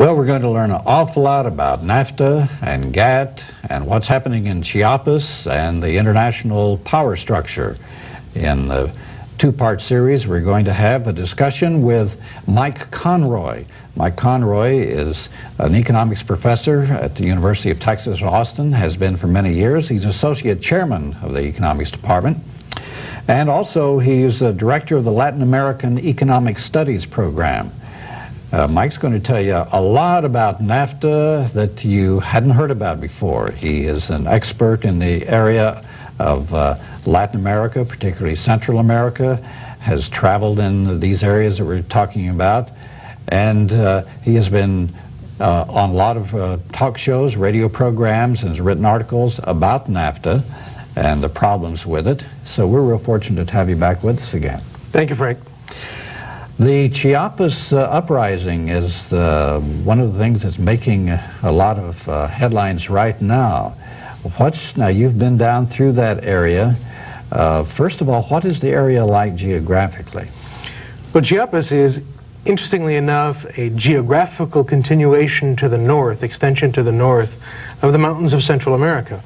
Well, we're going to learn an awful lot about NAFTA and GATT and what's happening in Chiapas and the international power structure. In the two-part series, we're going to have a discussion with Mike Conroy. Mike Conroy is an economics professor at the University of Texas at Austin, has been for many years. He's associate chairman of the economics department. And also, he's the director of the Latin American Economic Studies program. Mike's going to tell you a lot about NAFTA that you hadn't heard about before. He is an expert in the area of Latin America, particularly Central America, has traveled in these areas that we're talking about, and he has been on a lot of talk shows, radio programs, and has written articles about NAFTA and the problems with it. So we're real fortunate to have you back with us again. Thank you, Frank. The Chiapas uprising is one of the things that's making a lot of headlines right now. Now, you've been down through that area. First of all, what is the area like geographically? Well, Chiapas is, interestingly enough, a geographical continuation to the north, extension to the north of the mountains of Central America.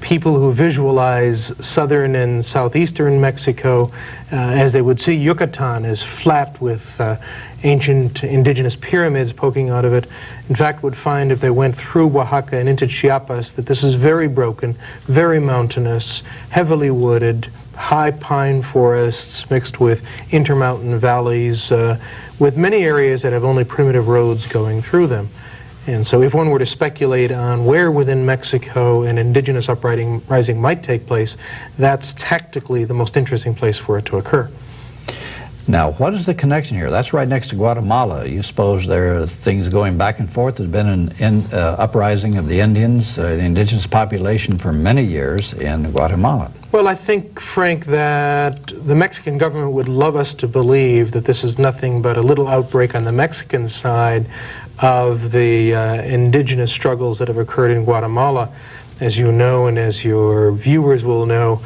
People who visualize southern and southeastern Mexico, as they would see Yucatan as flat with ancient indigenous pyramids poking out of it, in fact would find if they went through Oaxaca and into Chiapas that this is very broken, very mountainous, heavily wooded, high pine forests mixed with intermountain valleys, with many areas that have only primitive roads going through them. And so if one were to speculate on where within Mexico an indigenous uprising might take place, that's tactically the most interesting place for it to occur. Now, what is the connection here? That's right next to Guatemala. You suppose there are things going back and forth? There's been an uprising of the Indians, the indigenous population, for many years in Guatemala. Well, I think, Frank, that the Mexican government would love us to believe that this is nothing but a little outbreak on the Mexican side of the indigenous struggles that have occurred in Guatemala. As you know, and as your viewers will know,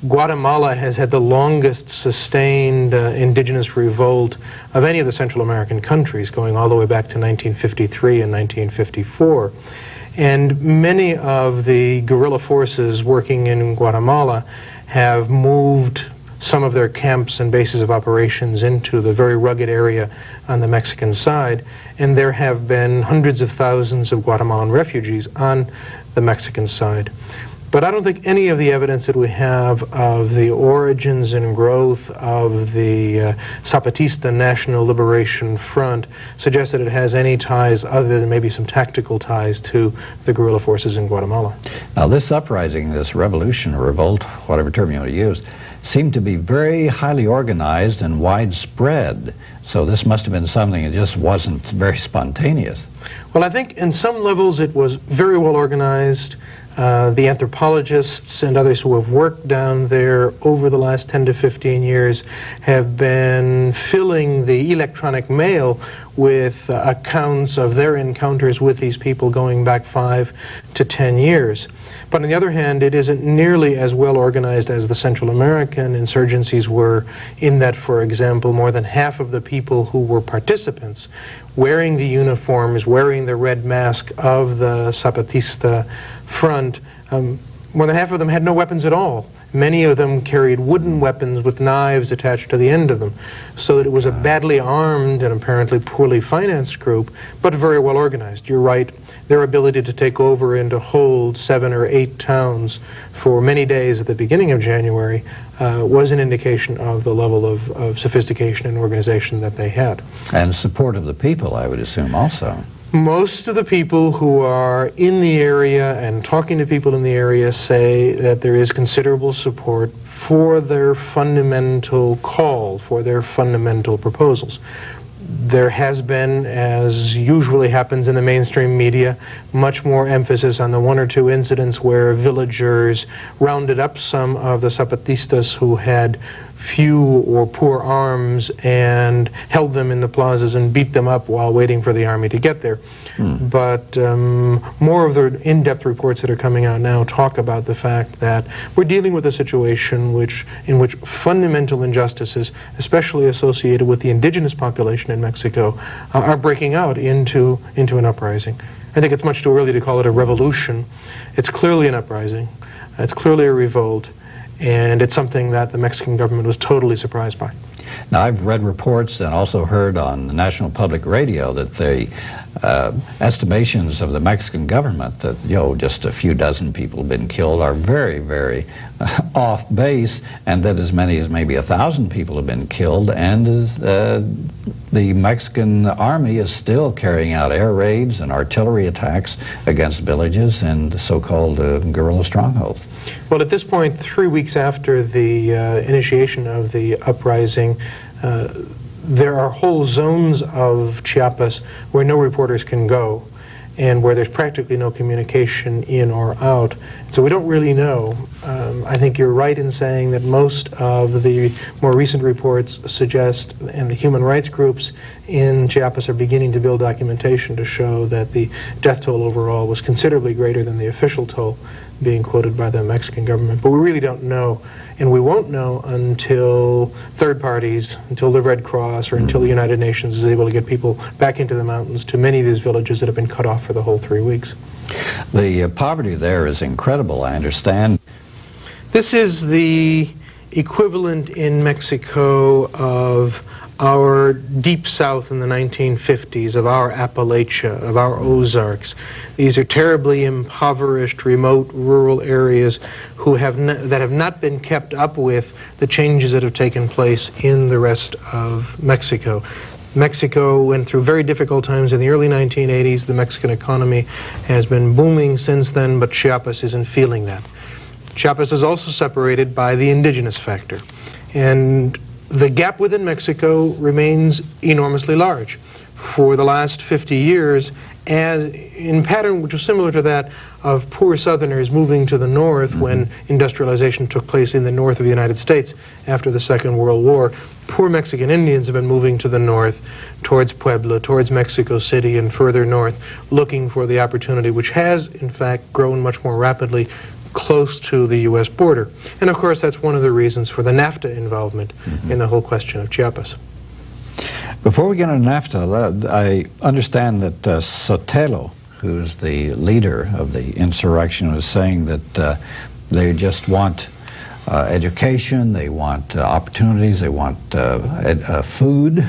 Guatemala has had the longest sustained indigenous revolt of any of the Central American countries, going all the way back to 1953 and 1954. And many of the guerrilla forces working in Guatemala have moved some of their camps and bases of operations into the very rugged area on the Mexican side, and there have been hundreds of thousands of Guatemalan refugees on the Mexican side. But I don't think any of the evidence that we have of the origins and growth of the Zapatista National Liberation Front suggests that it has any ties other than maybe some tactical ties to the guerrilla forces in Guatemala. Now, this uprising, this revolution or revolt, whatever term you want to use, seemed to be very highly organized and widespread. So this must have been something that just wasn't very spontaneous. Well, I think in some levels it was very well organized. The anthropologists and others who have worked down there over the last 10 to 15 years have been filling the electronic mail with accounts of their encounters with these people going back 5 to 10 years. But on the other hand, it isn't nearly as well organized as the Central American insurgencies were, in that, for example, more than half of the people who were participants, wearing the uniforms, wearing the red mask of the Zapatista Front, more than half of them had no weapons at all. Many of them carried wooden weapons with knives attached to the end of them, so that it was a badly armed and apparently poorly financed group, but very well organized. You're right, their ability to take over and to hold 7 or 8 towns for many days at the beginning of January was an indication of the level of sophistication and organization that they had. And support of the people, I would assume, also. Most of the people who are in the area and talking to people in the area say that there is considerable support for their fundamental call, for their fundamental proposals. There has been, as usually happens in the mainstream media, much more emphasis on the 1 or 2 incidents where villagers rounded up some of the Zapatistas who had few or poor arms and held them in the plazas and beat them up while waiting for the army to get there. But more of the in-depth reports that are coming out now talk about the fact that we're dealing with a situation in which fundamental injustices, especially associated with the indigenous population in Mexico, are breaking out into an uprising. I think it's much too early to call it a revolution. It's clearly an uprising. It's clearly a revolt. And it's something that the Mexican government was totally surprised by. Now, I've read reports and also heard on the National Public Radio that the estimations of the Mexican government that, just a few dozen people have been killed are very, very off base, and that as many as maybe 1,000 people have been killed, and the Mexican army is still carrying out air raids and artillery attacks against villages and so-called guerrilla strongholds. Well, at this point, 3 weeks after the initiation of the uprising, there are whole zones of Chiapas where no reporters can go and where there's practically no communication in or out. So we don't really know. I think you're right in saying that most of the more recent reports suggest, and the human rights groups in Chiapas are beginning to build documentation to show that the death toll overall was considerably greater than the official toll being quoted by the Mexican government. But we really don't know, and we won't know until third parties, until the Red Cross, or until the United Nations is able to get people back into the mountains to many of these villages that have been cut off for the whole 3 weeks. The poverty there is incredible, I understand. This is the equivalent in Mexico of our deep south in the 1950s, of our Appalachia, of our Ozarks. These are terribly impoverished, remote, rural areas that have not been kept up with the changes that have taken place in the rest of Mexico. Mexico went through very difficult times in the early 1980s. The Mexican economy has been booming since then, but Chiapas isn't feeling that. Chiapas is also separated by the indigenous factor. And the gap within Mexico remains enormously large. For the last 50 years, as in pattern which was similar to that of poor Southerners moving to the north when industrialization took place in the north of the United States after the Second World War, poor Mexican Indians have been moving to the north, towards Puebla, towards Mexico City, and further north, looking for the opportunity, which has, in fact, grown much more rapidly close to the U.S. border. And of course, that's one of the reasons for the NAFTA involvement in the whole question of Chiapas. Before we get into NAFTA, I understand that Sotelo, who's the leader of the insurrection, was saying that they just want education, they want opportunities, they want food,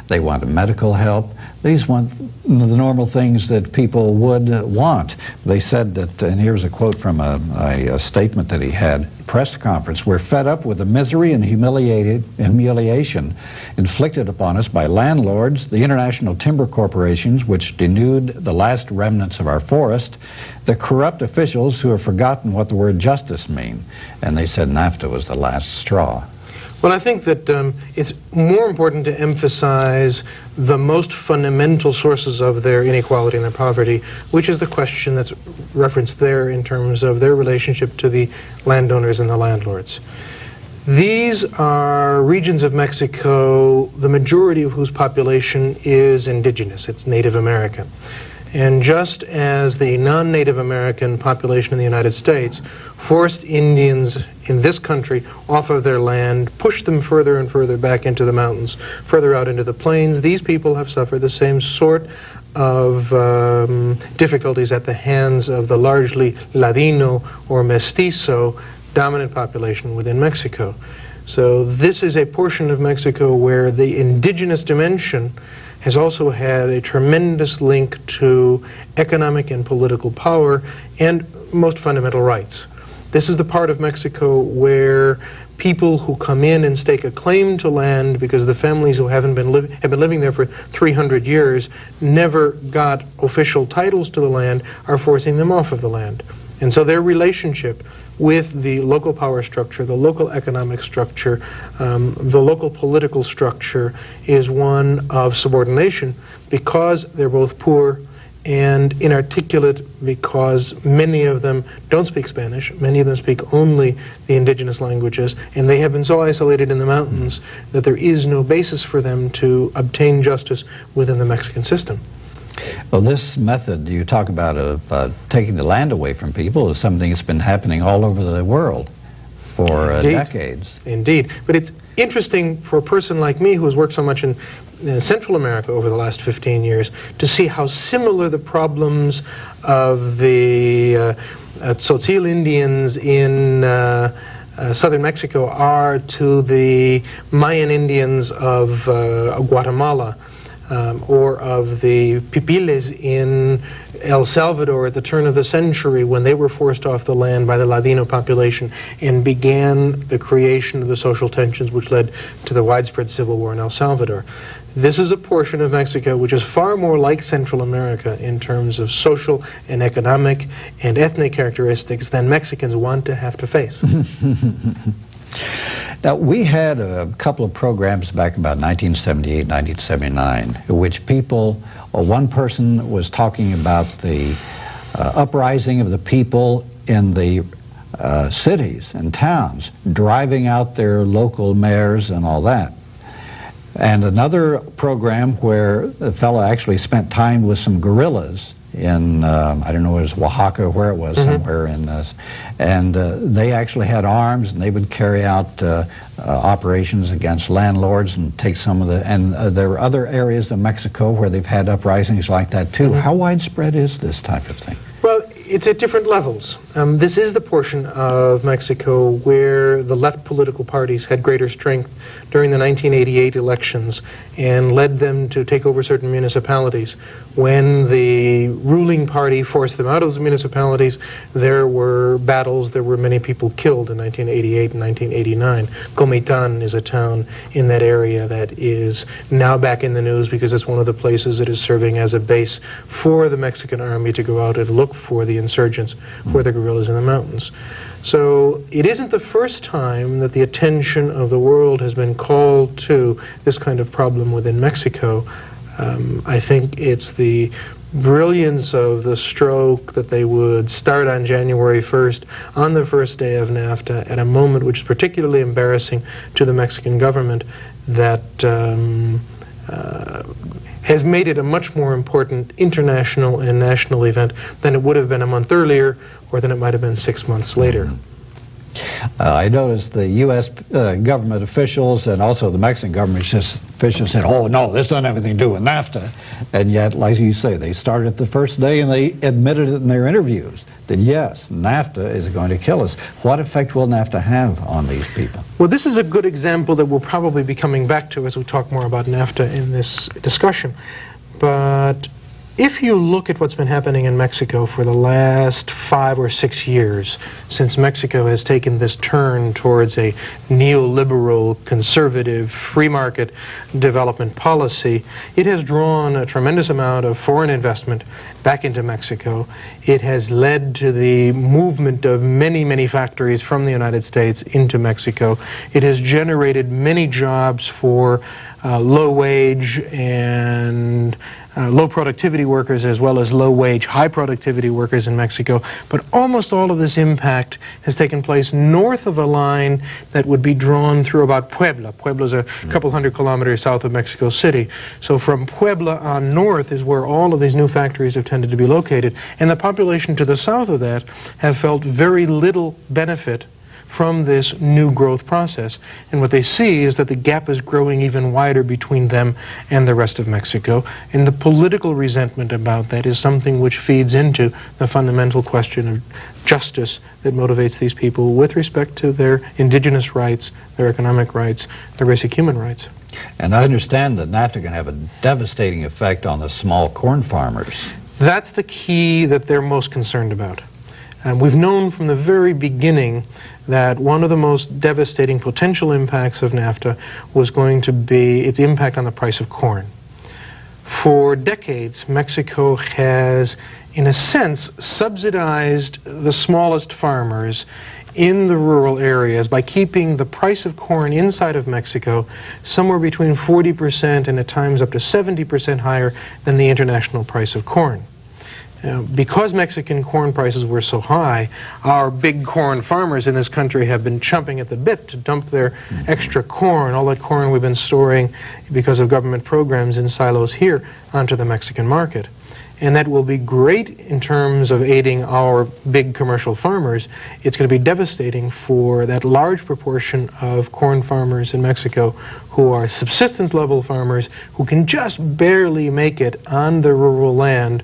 they want medical help. These want the normal things that people would want. They said that, and here's a quote from a statement that he had, press conference, "We're fed up with the misery and humiliation inflicted upon us by landlords, the international timber corporations which denude the last remnants of our forest, the corrupt officials who have forgotten what the word justice mean." And they said NAFTA was the last straw. Well, I think that it's more important to emphasize the most fundamental sources of their inequality and their poverty, which is the question that's referenced there in terms of their relationship to the landowners and the landlords. These are regions of Mexico, the majority of whose population is indigenous. It's Native American. And just as the non-Native American population in the United States forced Indians in this country off of their land, pushed them further and further back into the mountains, further out into the plains, these people have suffered the same sort of difficulties at the hands of the largely Ladino or mestizo dominant population within Mexico. So this is a portion of Mexico where the indigenous dimension has also had a tremendous link to economic and political power and most fundamental rights. This is the part of Mexico where people who come in and stake a claim to land because the families who have been living there for 300 years never got official titles to the land are forcing them off of the land. And so their relationship with the local power structure, the local economic structure, the local political structure is one of subordination because they're both poor and inarticulate because many of them don't speak Spanish, many of them speak only the indigenous languages, and they have been so isolated in the mountains that there is no basis for them to obtain justice within the Mexican system. Well, this method you talk about of taking the land away from people is something that's been happening all over the world for decades. Indeed. But it's interesting for a person like me who has worked so much in Central America over the last 15 years to see how similar the problems of the Tzotzil Indians in southern Mexico are to the Mayan Indians of Guatemala. Or of the Pipiles in El Salvador at the turn of the century when they were forced off the land by the Ladino population and began the creation of the social tensions which led to the widespread civil war in El Salvador. This is a portion of Mexico which is far more like Central America in terms of social and economic and ethnic characteristics than Mexicans want to have to face. Now, we had a couple of programs back about 1978, 1979, in which people, or one person was talking about the uprising of the people in the cities and towns, driving out their local mayors and all that. And another program where the fellow actually spent time with some guerrillas in, I don't know, it was Oaxaca, where it was, somewhere in this. And they actually had arms, and they would carry out operations against landlords and take some of the, and there are other areas of Mexico where they've had uprisings like that too. How widespread is this type of thing? Well, it's at different levels. This is the portion of Mexico where the left political parties had greater strength during the 1988 elections and led them to take over certain municipalities. When the ruling party forced them out of those municipalities, there were battles, there were many people killed in 1988 and 1989. Comitán is a town in that area that is now back in the news because it's one of the places that is serving as a base for the Mexican army to go out and look for the insurgents, for the guerrillas in the mountains. So it isn't the first time that the attention of the world has been called to this kind of problem within Mexico. I think it's the brilliance of the stroke that they would start on January 1st, on the first day of NAFTA, at a moment which is particularly embarrassing to the Mexican government, that has made it a much more important international and national event than it would have been a month earlier or than it might have been 6 months later. I noticed the U.S. government officials and also the Mexican government officials said, oh, no, this doesn't have anything to do with NAFTA. And yet, like you say, they started the first day and they admitted it in their interviews that, yes, NAFTA is going to kill us. What effect will NAFTA have on these people? Well, this is a good example that we'll probably be coming back to as we talk more about NAFTA in this discussion. But if you look at what's been happening in Mexico for the last 5 or 6 years, since Mexico has taken this turn towards a neoliberal, conservative, free market development policy, it has drawn a tremendous amount of foreign investment back into Mexico. It has led to the movement of many, many factories from the United States into Mexico. It has generated many jobs for low wage and low productivity workers, as well as low wage, high productivity workers in Mexico. But almost all of this impact has taken place north of a line that would be drawn through about Puebla. Puebla is a couple hundred kilometers south of Mexico City. So from Puebla on north is where all of these new factories have tended to be located. And the population to the south of that have felt very little benefit from this new growth process. And what they see is that the gap is growing even wider between them and the rest of Mexico. And the political resentment about that is something which feeds into the fundamental question of justice that motivates these people with respect to their indigenous rights, their economic rights, their basic human rights. And I understand that NAFTA can have a devastating effect on the small corn farmers. That's the key that they're most concerned about. We've known from the very beginning that one of the most devastating potential impacts of NAFTA was going to be its impact on the price of corn. For decades, Mexico has, in a sense, subsidized the smallest farmers in the rural areas by keeping the price of corn inside of Mexico somewhere between 40% and at times up to 70% higher than the international price of corn. Because Mexican corn prices were so high, our big corn farmers in this country have been chomping at the bit to dump their extra corn, all that corn we've been storing because of government programs in silos here, onto the Mexican market. And that will be great in terms of aiding our big commercial farmers. It's going to be devastating for that large proportion of corn farmers in Mexico who are subsistence level farmers who can just barely make it on the rural land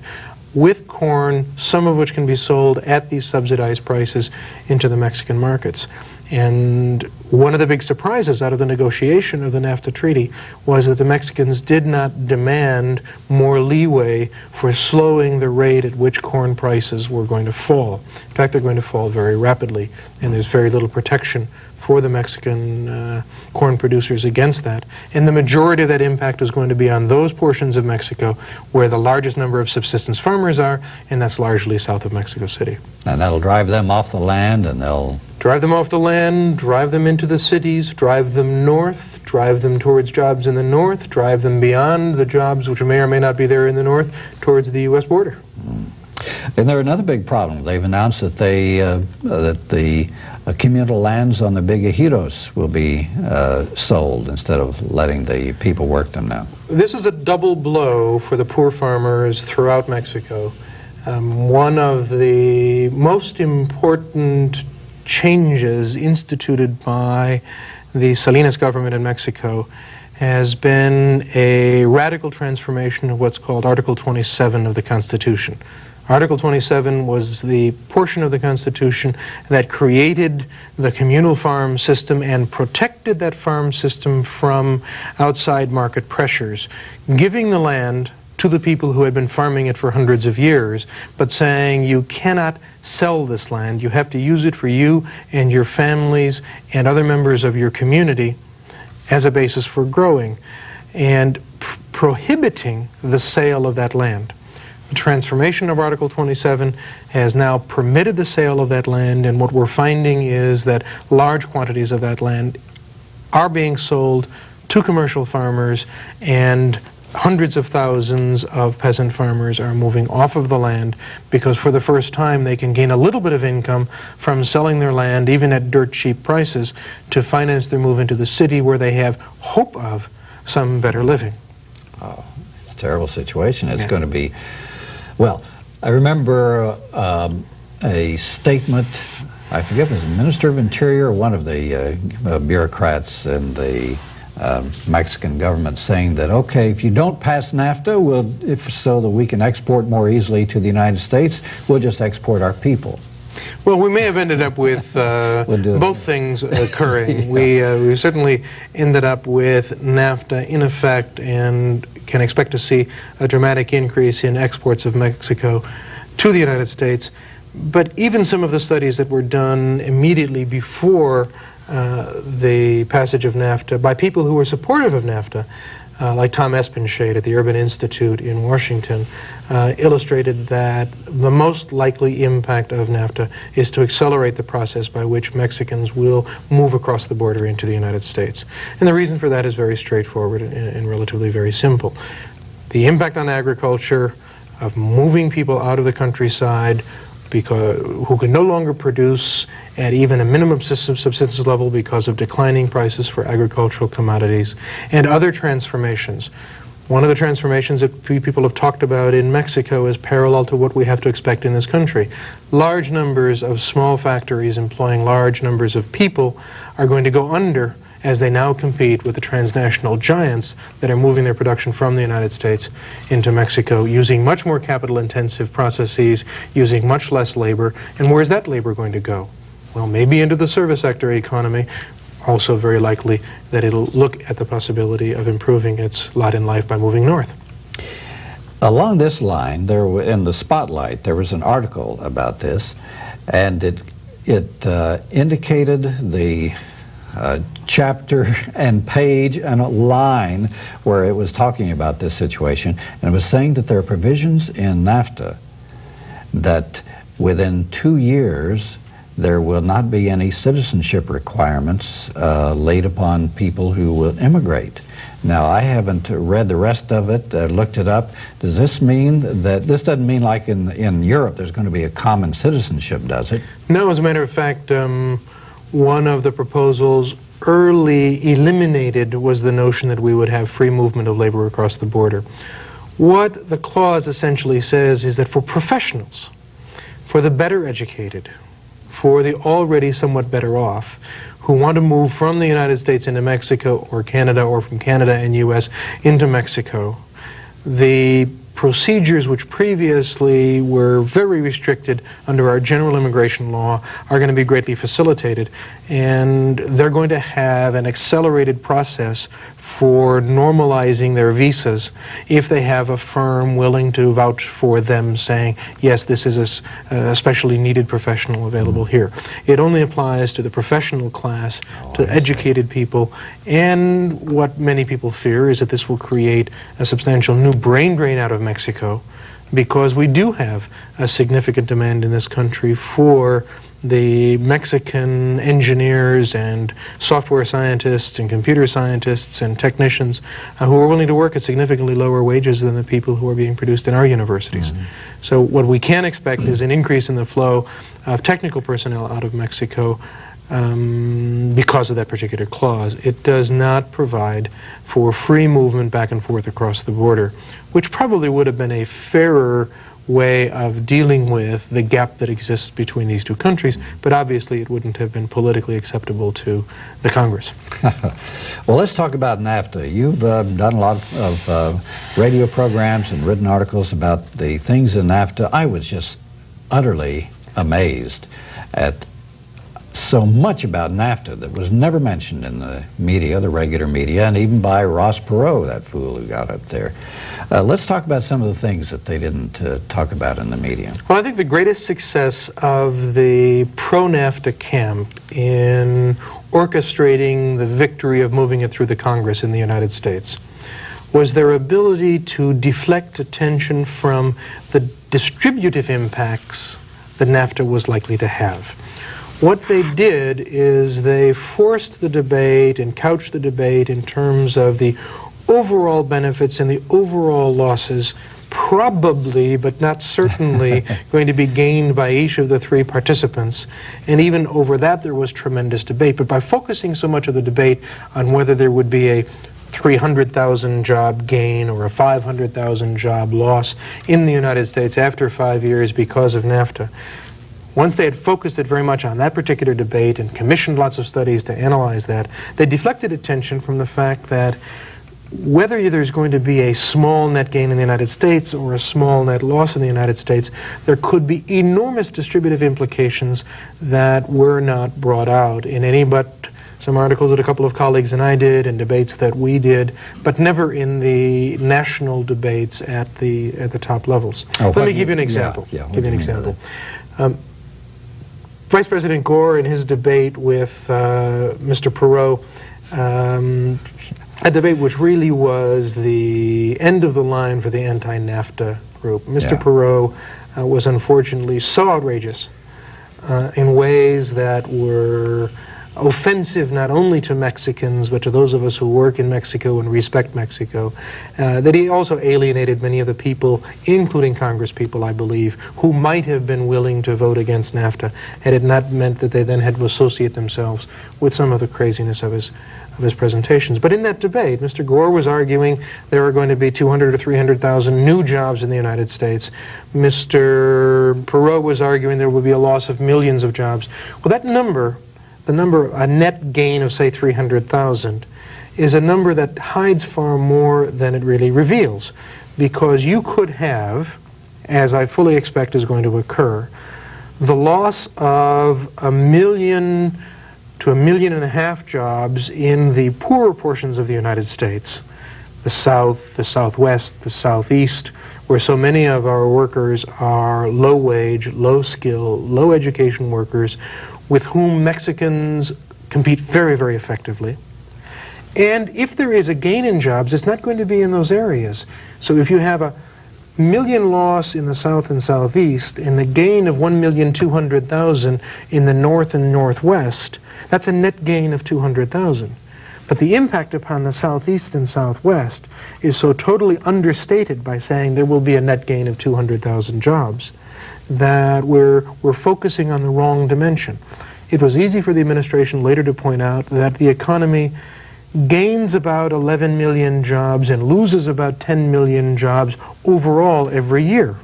with corn, some of which can be sold at these subsidized prices into the Mexican markets. And one of the big surprises out of the negotiation of the NAFTA treaty was that the Mexicans did not demand more leeway for slowing the rate at which corn prices were going to fall. In fact, they're going to fall very rapidly, and there's very little protection for the Mexican corn producers against that. And the majority of that impact is going to be on those portions of Mexico where the largest number of subsistence farmers are, and that's largely south of Mexico City. And that'll drive them off the land, and they'll... Drive them off the land, drive them into the cities, drive them north, drive them towards jobs in the north, drive them beyond the jobs which may or may not be there in the north, towards the U.S. border. And there's another big problem. They've announced that the communal lands on the big ejidos will be sold instead of letting the people work them now. This is a double blow for the poor farmers throughout Mexico. One of the most important changes instituted by the Salinas government in Mexico has been a radical transformation of what's called Article 27 of the Constitution. Article 27 was the portion of the Constitution that created the communal farm system and protected that farm system from outside market pressures, giving the land to the people who had been farming it for hundreds of years, but saying you cannot sell this land. You have to use it for you and your families and other members of your community as a basis for growing, and prohibiting the sale of that land. The transformation of Article 27 has now permitted the sale of that land, and what we're finding is that large quantities of that land are being sold to commercial farmers, and hundreds of thousands of peasant farmers are moving off of the land because for the first time they can gain a little bit of income from selling their land, even at dirt cheap prices, to finance their move into the city where they have hope of some better living. Oh, it's a terrible situation. It's going to be... Well, I remember a statement, I forget if it was the Minister of Interior or one of the bureaucrats in the Mexican government saying that, okay, if you don't pass NAFTA, so that we can export more easily to the United States, we'll just export our people. Well, we may have ended up with both things occurring. We certainly ended up with NAFTA in effect and can expect to see a dramatic increase in exports of Mexico to the United States. But even some of the studies that were done immediately before the passage of NAFTA by people who were supportive of NAFTA, like Tom Espenshade at the Urban Institute in Washington, illustrated that the most likely impact of NAFTA is to accelerate the process by which Mexicans will move across the border into the United States. And the reason for that is very straightforward and relatively very simple. The impact on agriculture of moving people out of the countryside who can no longer produce at even a minimum subsistence level because of declining prices for agricultural commodities, and other transformations. One of the transformations that people have talked about in Mexico is parallel to what we have to expect in this country. Large numbers of small factories employing large numbers of people are going to go under as they now compete with the transnational giants that are moving their production from the United States into Mexico, using much more capital-intensive processes, using much less labor. And where's that labor going to go? Well, maybe into the service sector economy. Also very likely that it'll look at the possibility of improving its lot in life by moving north. Along this line, in the Spotlight, there was an article about this, and it indicated the chapter and page and a line where it was talking about this situation, and it was saying that there are provisions in NAFTA that within 2 years there will not be any citizenship requirements laid upon people who will immigrate. Now, I haven't read the rest of it, looked it up. Does this mean that, this doesn't mean like in Europe there's going to be a common citizenship, does it? No, as a matter of fact, one of the proposals early eliminated was the notion that we would have free movement of labor across the border. What the clause essentially says is that for professionals, for the better educated, for the already somewhat better off, who want to move from the United States into Mexico or Canada, or from Canada and U.S. into Mexico, the procedures which previously were very restricted under our general immigration law are going to be greatly facilitated, and they're going to have an accelerated process for normalizing their visas if they have a firm willing to vouch for them, saying, yes, this is a specially needed professional available here. It only applies to the professional class, to educated people, and what many people fear is that this will create a substantial new brain drain out of Mexico, because we do have a significant demand in this country for the Mexican engineers and software scientists and computer scientists and technicians who are willing to work at significantly lower wages than the people who are being produced in our universities. So what we can expect is an increase in the flow of technical personnel out of Mexico because of that particular clause. It does not provide for free movement back and forth across the border, which probably would have been a fairer way of dealing with the gap that exists between these two countries, but obviously it wouldn't have been politically acceptable to the Congress. Well, let's talk about NAFTA. You've done a lot of radio programs and written articles about the things in NAFTA. I was just utterly amazed at so much about NAFTA that was never mentioned in the media, the regular media, and even by Ross Perot, that fool who got up there. Let's talk about some of the things that they didn't talk about in the media. Well, I think the greatest success of the pro-NAFTA camp in orchestrating the victory of moving it through the Congress in the United States was their ability to deflect attention from the distributive impacts that NAFTA was likely to have. What they did is they forced the debate and couched the debate in terms of the overall benefits and the overall losses, probably but not certainly going to be gained by each of the three participants. And even over that there was tremendous debate. But by focusing so much of the debate on whether there would be a 300,000 job gain or a 500,000 job loss in the United States after 5 years because of NAFTA, once they had focused it very much on that particular debate and commissioned lots of studies to analyze that, they deflected attention from the fact that whether there's going to be a small net gain in the United States or a small net loss in the United States, there could be enormous distributive implications that were not brought out in any but some articles that a couple of colleagues and I did and debates that we did, but never in the national debates at the top levels. Let me give you an example. Vice President Gore, in his debate with Mr. Perot, a debate which really was the end of the line for the anti-NAFTA group. Mr. Perot was unfortunately so outrageous in ways that were offensive not only to Mexicans but to those of us who work in Mexico and respect Mexico, that he also alienated many of the people, including Congress people, I believe, who might have been willing to vote against NAFTA had it not meant that they then had to associate themselves with some of the craziness of his presentations. But in that debate, Mr. Gore was arguing there are going to be 200 or 300,000 new jobs in the United States. Mr. Perot was arguing there will be a loss of millions of jobs. Well, that number, a net gain of, say, 300,000, is a number that hides far more than it really reveals, because you could have, as I fully expect is going to occur, the loss of 1 million to 1.5 million jobs in the poorer portions of the United States, the South, the Southwest, the Southeast, where so many of our workers are low-wage, low-skill, low-education workers with whom Mexicans compete very, very effectively. And if there is a gain in jobs, it's not going to be in those areas. So if you have a million loss in the South and Southeast and the gain of 1,200,000 in the North and Northwest, that's a net gain of 200,000. But the impact upon the Southeast and Southwest is so totally understated by saying there will be a net gain of 200,000 jobs that we're focusing on the wrong dimension. It was easy for the administration later to point out that the economy gains about 11 million jobs and loses about 10 million jobs overall every year.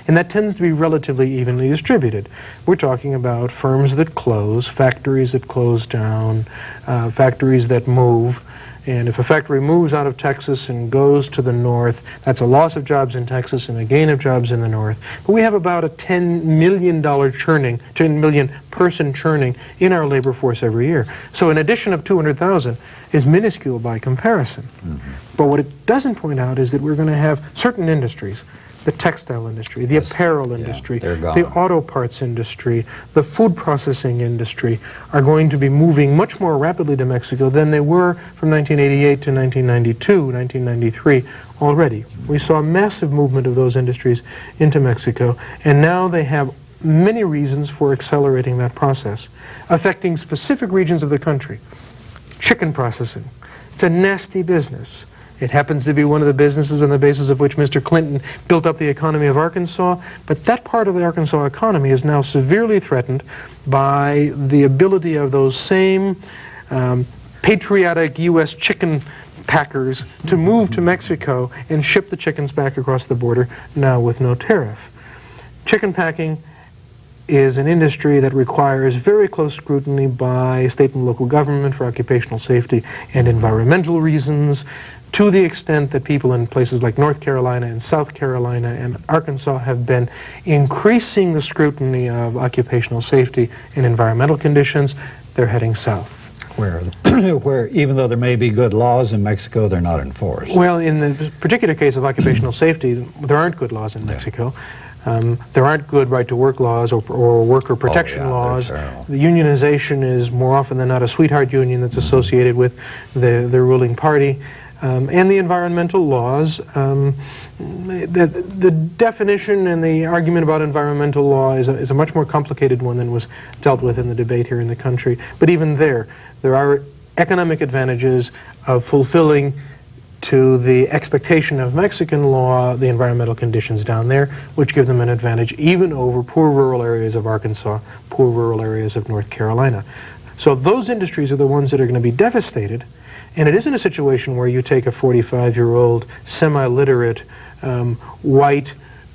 And that tends to be relatively evenly distributed. We're talking about firms that close, factories that close down, factories that move. And if a factory moves out of Texas and goes to the north, that's a loss of jobs in Texas and a gain of jobs in the north. But we have about a $10 million churning, 10 million person churning in our labor force every year. So an addition of 200,000 is minuscule by comparison. But what it doesn't point out is that we're going to have certain industries, the textile industry, the apparel industry, the auto parts industry, the food processing industry are going to be moving much more rapidly to Mexico than they were from 1988 to 1992, 1993 already. We saw a massive movement of those industries into Mexico, and now they have many reasons for accelerating that process, affecting specific regions of the country. Chicken processing. It's a nasty business. It happens to be one of the businesses on the basis of which Mr. Clinton built up the economy of Arkansas, but that part of the Arkansas economy is now severely threatened by the ability of those same patriotic U.S. chicken packers to move to Mexico and ship the chickens back across the border, now with no tariff. Chicken packing is an industry that requires very close scrutiny by state and local government for occupational safety and environmental reasons, to the extent that people in places like North Carolina and South Carolina and Arkansas have been increasing the scrutiny of occupational safety and environmental conditions. They're heading south. Where even though there may be good laws in Mexico, they're not enforced. Well, in the particular case of occupational safety, there aren't good laws in Mexico. There aren't good right-to-work laws or worker protection laws. The unionization is more often than not a sweetheart union that's associated with the ruling party. And the environmental laws, the definition and the argument about environmental law is a much more complicated one than was dealt with in the debate here in the country. But even there are economic advantages of fulfilling to the expectation of Mexican law the environmental conditions down there, which give them an advantage even over poor rural areas of Arkansas, poor rural areas of North Carolina. So those industries are the ones that are going to be devastated. And it isn't a situation where you take a 45-year-old, semi-literate, white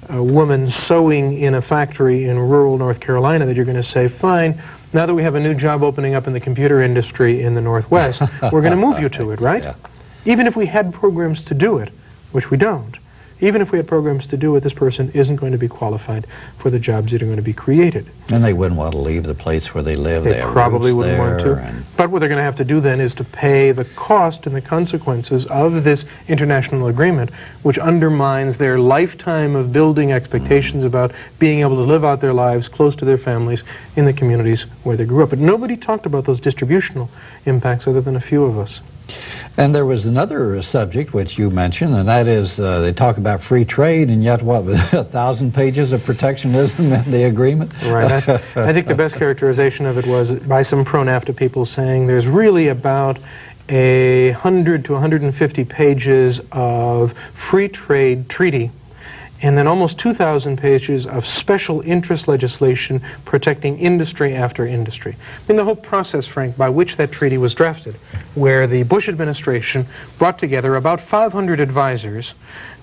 woman sewing in a factory in rural North Carolina that you're going to say, fine, now that we have a new job opening up in the computer industry in the Northwest, we're going to move you to it, right? Yeah. Even if we had programs to do it, which we don't, even if we had programs to do it, this person isn't going to be qualified for the jobs that are going to be created. And they wouldn't want to leave the place where they live. They probably wouldn't want to. But what they're going to have to do then is to pay the cost and the consequences of this international agreement, which undermines their lifetime of building expectations about being able to live out their lives close to their families in the communities where they grew up. But nobody talked about those distributional impacts other than a few of us. And there was another subject which you mentioned, and that is they talk about free trade, and yet what, 1,000 pages of protectionism in the agreement? Right. I think the best characterization of it was by some pro-NAFTA people saying there's really about 100 to 150 pages of free trade treaty and then almost 2,000 pages of special interest legislation protecting industry after industry. I mean, the whole process, Frank, by which that treaty was drafted, where the Bush administration brought together about 500 advisors,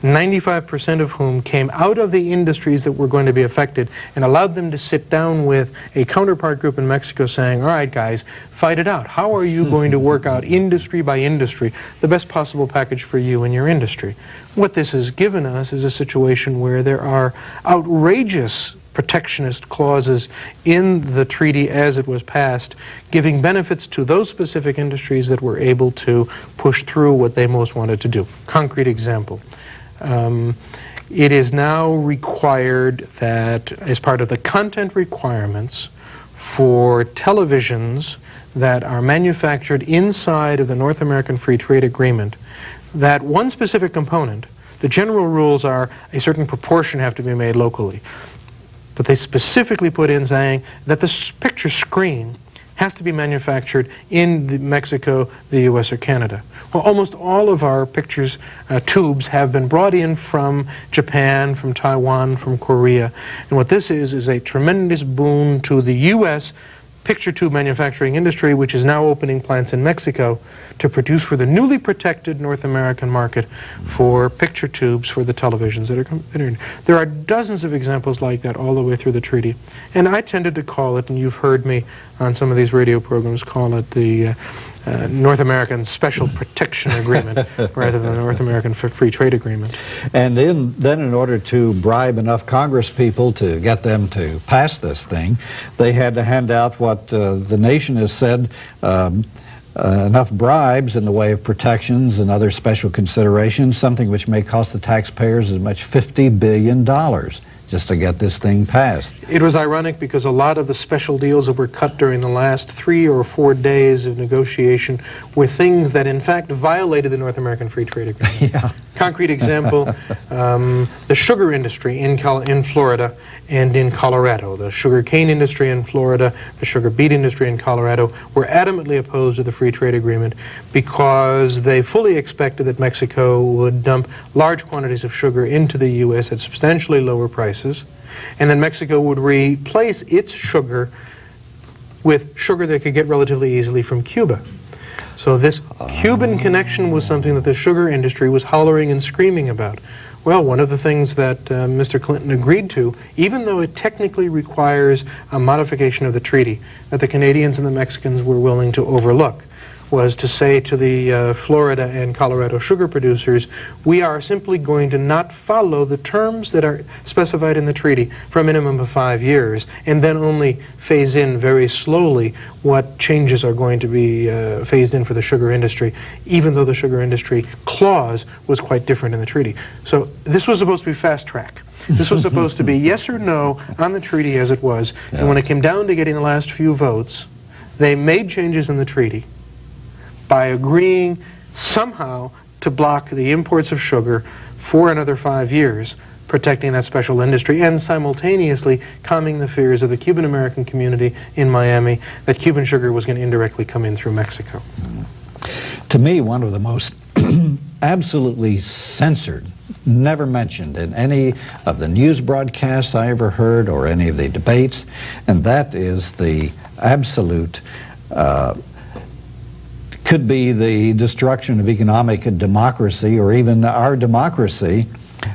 95% of whom came out of the industries that were going to be affected, and allowed them to sit down with a counterpart group in Mexico saying, all right, guys, fight it out. How are you going to work out industry by industry the best possible package for you and your industry? What this has given us is a situation where there are outrageous protectionist clauses in the treaty as it was passed, giving benefits to those specific industries that were able to push through what they most wanted to do. Concrete example. It is now required that, as part of the content requirements for televisions that are manufactured inside of the North American Free Trade Agreement, that one specific component, The general rules are a certain proportion have to be made locally. But they specifically put in saying that the picture screen has to be manufactured in Mexico, the U.S., or Canada. Well, almost all of our pictures tubes have been brought in from Japan, from Taiwan, from Korea. And what this is a tremendous boon to the U.S. picture tube manufacturing industry, which is now opening plants in Mexico to produce for the newly protected North American market for picture tubes for the televisions that are in. There are dozens of examples like that all the way through the treaty. And I tended to call it, and you've heard me on some of these radio programs call it the North American Special Protection Agreement rather than the North American Free Trade Agreement. And then in order to bribe enough Congress people to get them to pass this thing, they had to hand out what the nation has said, enough bribes in the way of protections and other special considerations, something which may cost the taxpayers as much $50 billion just to get this thing passed. It was ironic because a lot of the special deals that were cut during the last 3 or 4 days of negotiation were things that in fact violated the North American Free Trade Agreement. Yeah. Concrete example, the sugar industry in Florida and in Colorado. The sugar cane industry in Florida, the sugar beet industry in Colorado were adamantly opposed to the Free Trade Agreement because they fully expected that Mexico would dump large quantities of sugar into the U.S. at substantially lower prices, and then Mexico would replace its sugar with sugar they could get relatively easily from Cuba. So this Cuban connection was something that the sugar industry was hollering and screaming about. Well, one of the things that Mr. Clinton agreed to, even though it technically requires a modification of the treaty, that the Canadians and the Mexicans were willing to overlook, was to say to the Florida and Colorado sugar producers, we are simply going to not follow the terms that are specified in the treaty for a minimum of 5 years, and then only phase in very slowly what changes are going to be phased in for the sugar industry, even though the sugar industry clause was quite different in the treaty. So this was supposed to be fast track. This was supposed to be yes or no on the treaty as it was, and when it came down to getting the last few votes, they made changes in the treaty by agreeing somehow to block the imports of sugar for another 5 years, protecting that special industry and simultaneously calming the fears of the Cuban-American community in Miami that Cuban sugar was going to indirectly come in through Mexico. To me, one of the most absolutely censored, never mentioned in any of the news broadcasts I ever heard or any of the debates, and that is the absolute could be the destruction of economic democracy or even our democracy,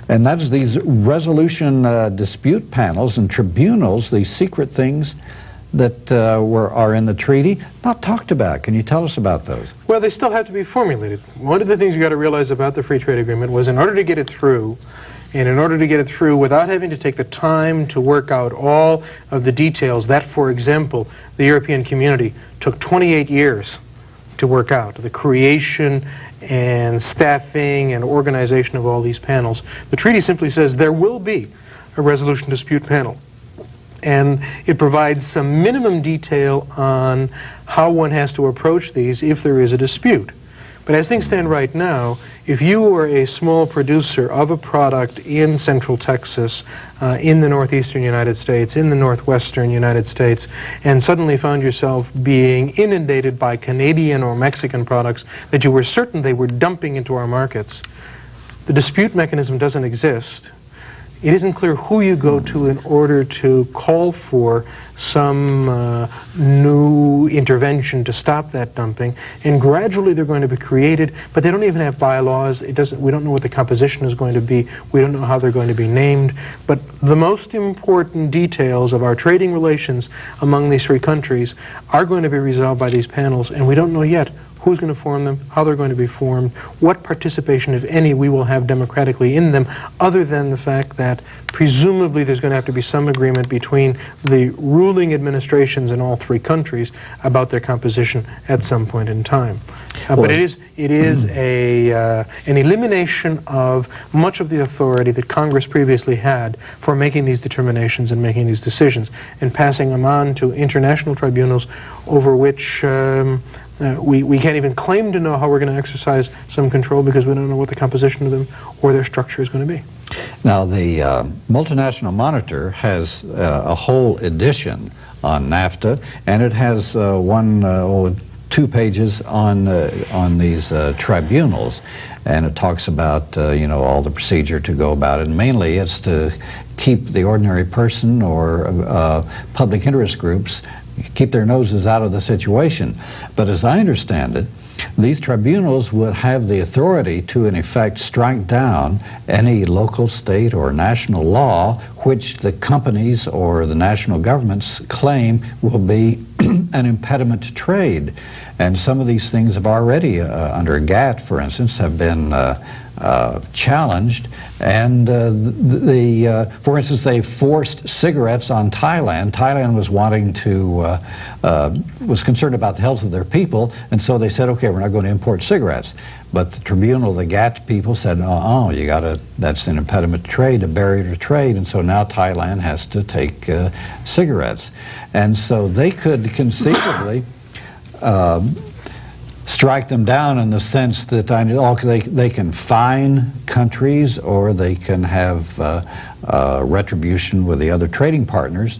and that is these resolution dispute panels and tribunals, these secret things that are in the treaty, not talked about. Can you tell us about those? Well, they still have to be formulated. One of the things you got to realize about the Free Trade Agreement was in order to get it through, and in order to get it through without having to take the time to work out all of the details, that, for example, the European Community took 28 years to work out, the creation and staffing and organization of all these panels. The treaty simply says there will be a resolution dispute panel, and it provides some minimum detail on how one has to approach these if there is a dispute. But as things stand right now, if you were a small producer of a product in central Texas, in the northeastern United States, in the northwestern United States, and suddenly found yourself being inundated by Canadian or Mexican products that you were certain they were dumping into our markets, the dispute mechanism doesn't exist. It isn't clear who you go to in order to call for some new intervention to stop that dumping, and gradually they're going to be created, but they don't even have bylaws. We don't know what the composition is going to be. We don't know how they're going to be named. But the most important details of our trading relations among these three countries are going to be resolved by these panels, and we don't know yet who's going to form them, how they're going to be formed, what participation, if any, we will have democratically in them, other than the fact that presumably there's going to have to be some agreement between the ruling administrations in all three countries about their composition at some point in time. But it is an elimination of much of the authority that Congress previously had for making these determinations and making these decisions, and passing them on to international tribunals over which We can't even claim to know how we're going to exercise some control because we don't know what the composition of them or their structure is going to be. Now, the Multinational Monitor has a whole edition on NAFTA, and it has 2 pages on these tribunals, and it talks about you know, all the procedure to go about it. And mainly, it's to keep the ordinary person or public interest groups keep their noses out of the situation. But as I understand it, these tribunals would have the authority to, in effect, strike down any local, state, or national law which the companies or the national governments claim will be an impediment to trade. And some of these things have already, under GATT, for instance, have been challenged. And for instance, they forced cigarettes on Thailand. Thailand was wanting to, was concerned about the health of their people, and so they said, okay, we're not going to import cigarettes. But the tribunal, the GATT people said, you gotta, that's an impediment to trade, a barrier to trade, and so now Thailand has to take cigarettes. And so they could conceivably strike them down in the sense that they can fine countries, or they can have retribution with the other trading partners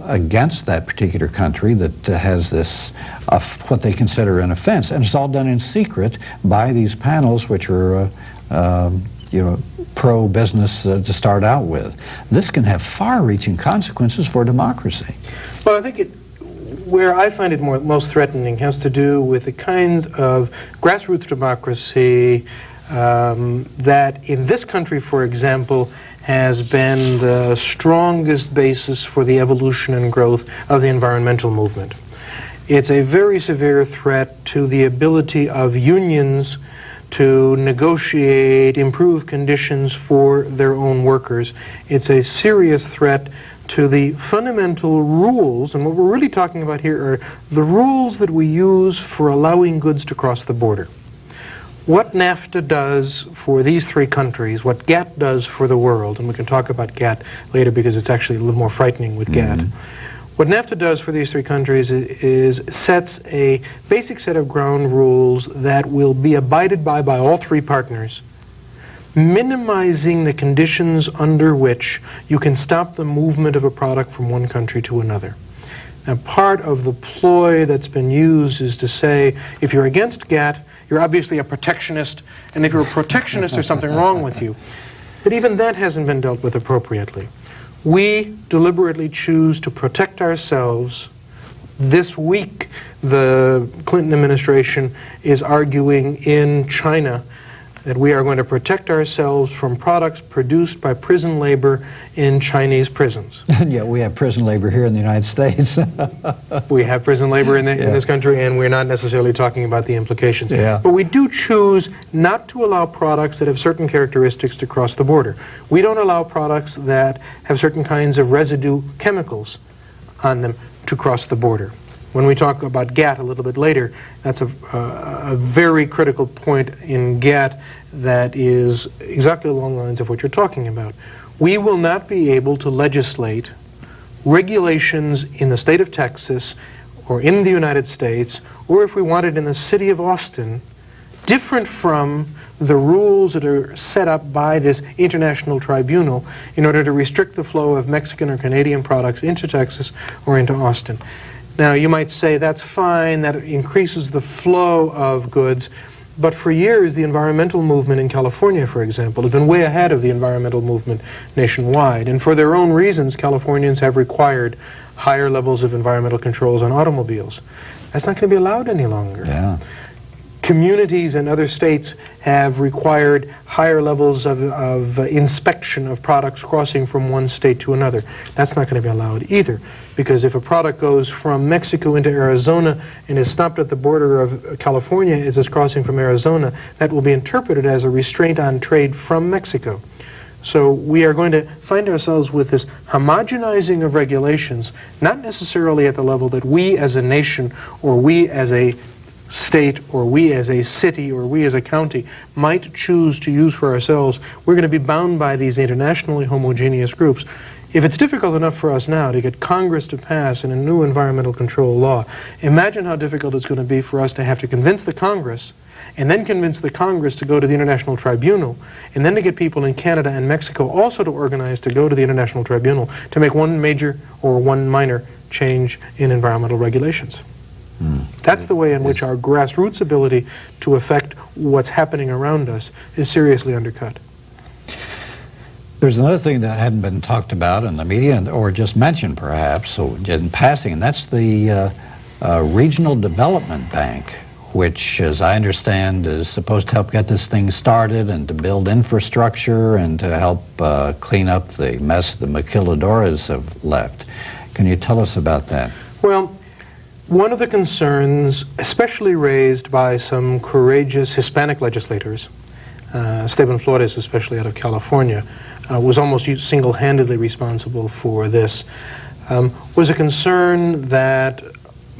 against that particular country that has this what they consider an offense, and it's all done in secret by these panels, which are you know, pro-business to start out with. This can have far-reaching consequences for democracy. Well, I think where I find it most threatening has to do with the kinds of grassroots democracy that in this country, for example, has been the strongest basis for the evolution and growth of the environmental movement. It's a very severe threat to the ability of unions to negotiate improved conditions for their own workers. It's a serious threat to the fundamental rules, and what we're really talking about here are the rules that we use for allowing goods to cross the border. What NAFTA does for these 3 countries, what GATT does for the world, and we can talk about GATT later because it's actually a little more frightening with GATT. What NAFTA does for these 3 countries is sets a basic set of ground rules that will be abided by all 3 partners, minimizing the conditions under which you can stop the movement of a product from one country to another. Now, part of the ploy that's been used is to say, if you're against GATT, you're obviously a protectionist, and if you're a protectionist, there's something wrong with you. But even that hasn't been dealt with appropriately. We deliberately choose to protect ourselves. This week, the Clinton administration is arguing in China that we are going to protect ourselves from products produced by prison labor in Chinese prisons. And yet we have prison labor here in the United States. We have prison labor in this country, and we're not necessarily talking about the implications. Yeah. But we do choose not to allow products that have certain characteristics to cross the border. We don't allow products that have certain kinds of residue chemicals on them to cross the border. When we talk about GATT a little bit later, that's a very critical point in GATT that is exactly along the lines of what you're talking about. We will not be able to legislate regulations in the state of Texas or in the United States, or if we wanted in the city of Austin, different from the rules that are set up by this international tribunal in order to restrict the flow of Mexican or Canadian products into Texas or into Austin. Now, you might say that's fine, that increases the flow of goods, but for years the environmental movement in California, for example, has been way ahead of the environmental movement nationwide. And for their own reasons, Californians have required higher levels of environmental controls on automobiles. That's not going to be allowed any longer. Yeah. Communities in other states have required higher levels of inspection of products crossing from one state to another. That's not going to be allowed either, because if a product goes from Mexico into Arizona and is stopped at the border of California as it's crossing from Arizona, that will be interpreted as a restraint on trade from Mexico. So we are going to find ourselves with this homogenizing of regulations, not necessarily at the level that we as a nation or we as a state or we as a city or we as a county might choose to use for ourselves. We're going to be bound by these internationally homogeneous groups. If it's difficult enough for us now to get Congress to pass a new environmental control law, imagine how difficult it's going to be for us to have to convince the Congress, and then convince the Congress to go to the International Tribunal, and then to get people in Canada and Mexico also to organize to go to the International Tribunal to make one major or one minor change in environmental regulations. That's the way in which our grassroots ability to affect what's happening around us is seriously undercut. There's another thing that hadn't been talked about in the media, or just mentioned perhaps, so in passing, and that's the Regional Development Bank, which, as I understand, is supposed to help get this thing started and to build infrastructure and to help clean up the mess the maquiladoras have left. Can you tell us about that? Well, one of the concerns, especially raised by some courageous Hispanic legislators, Esteban Flores, especially out of California, was almost single-handedly responsible for this, was a concern that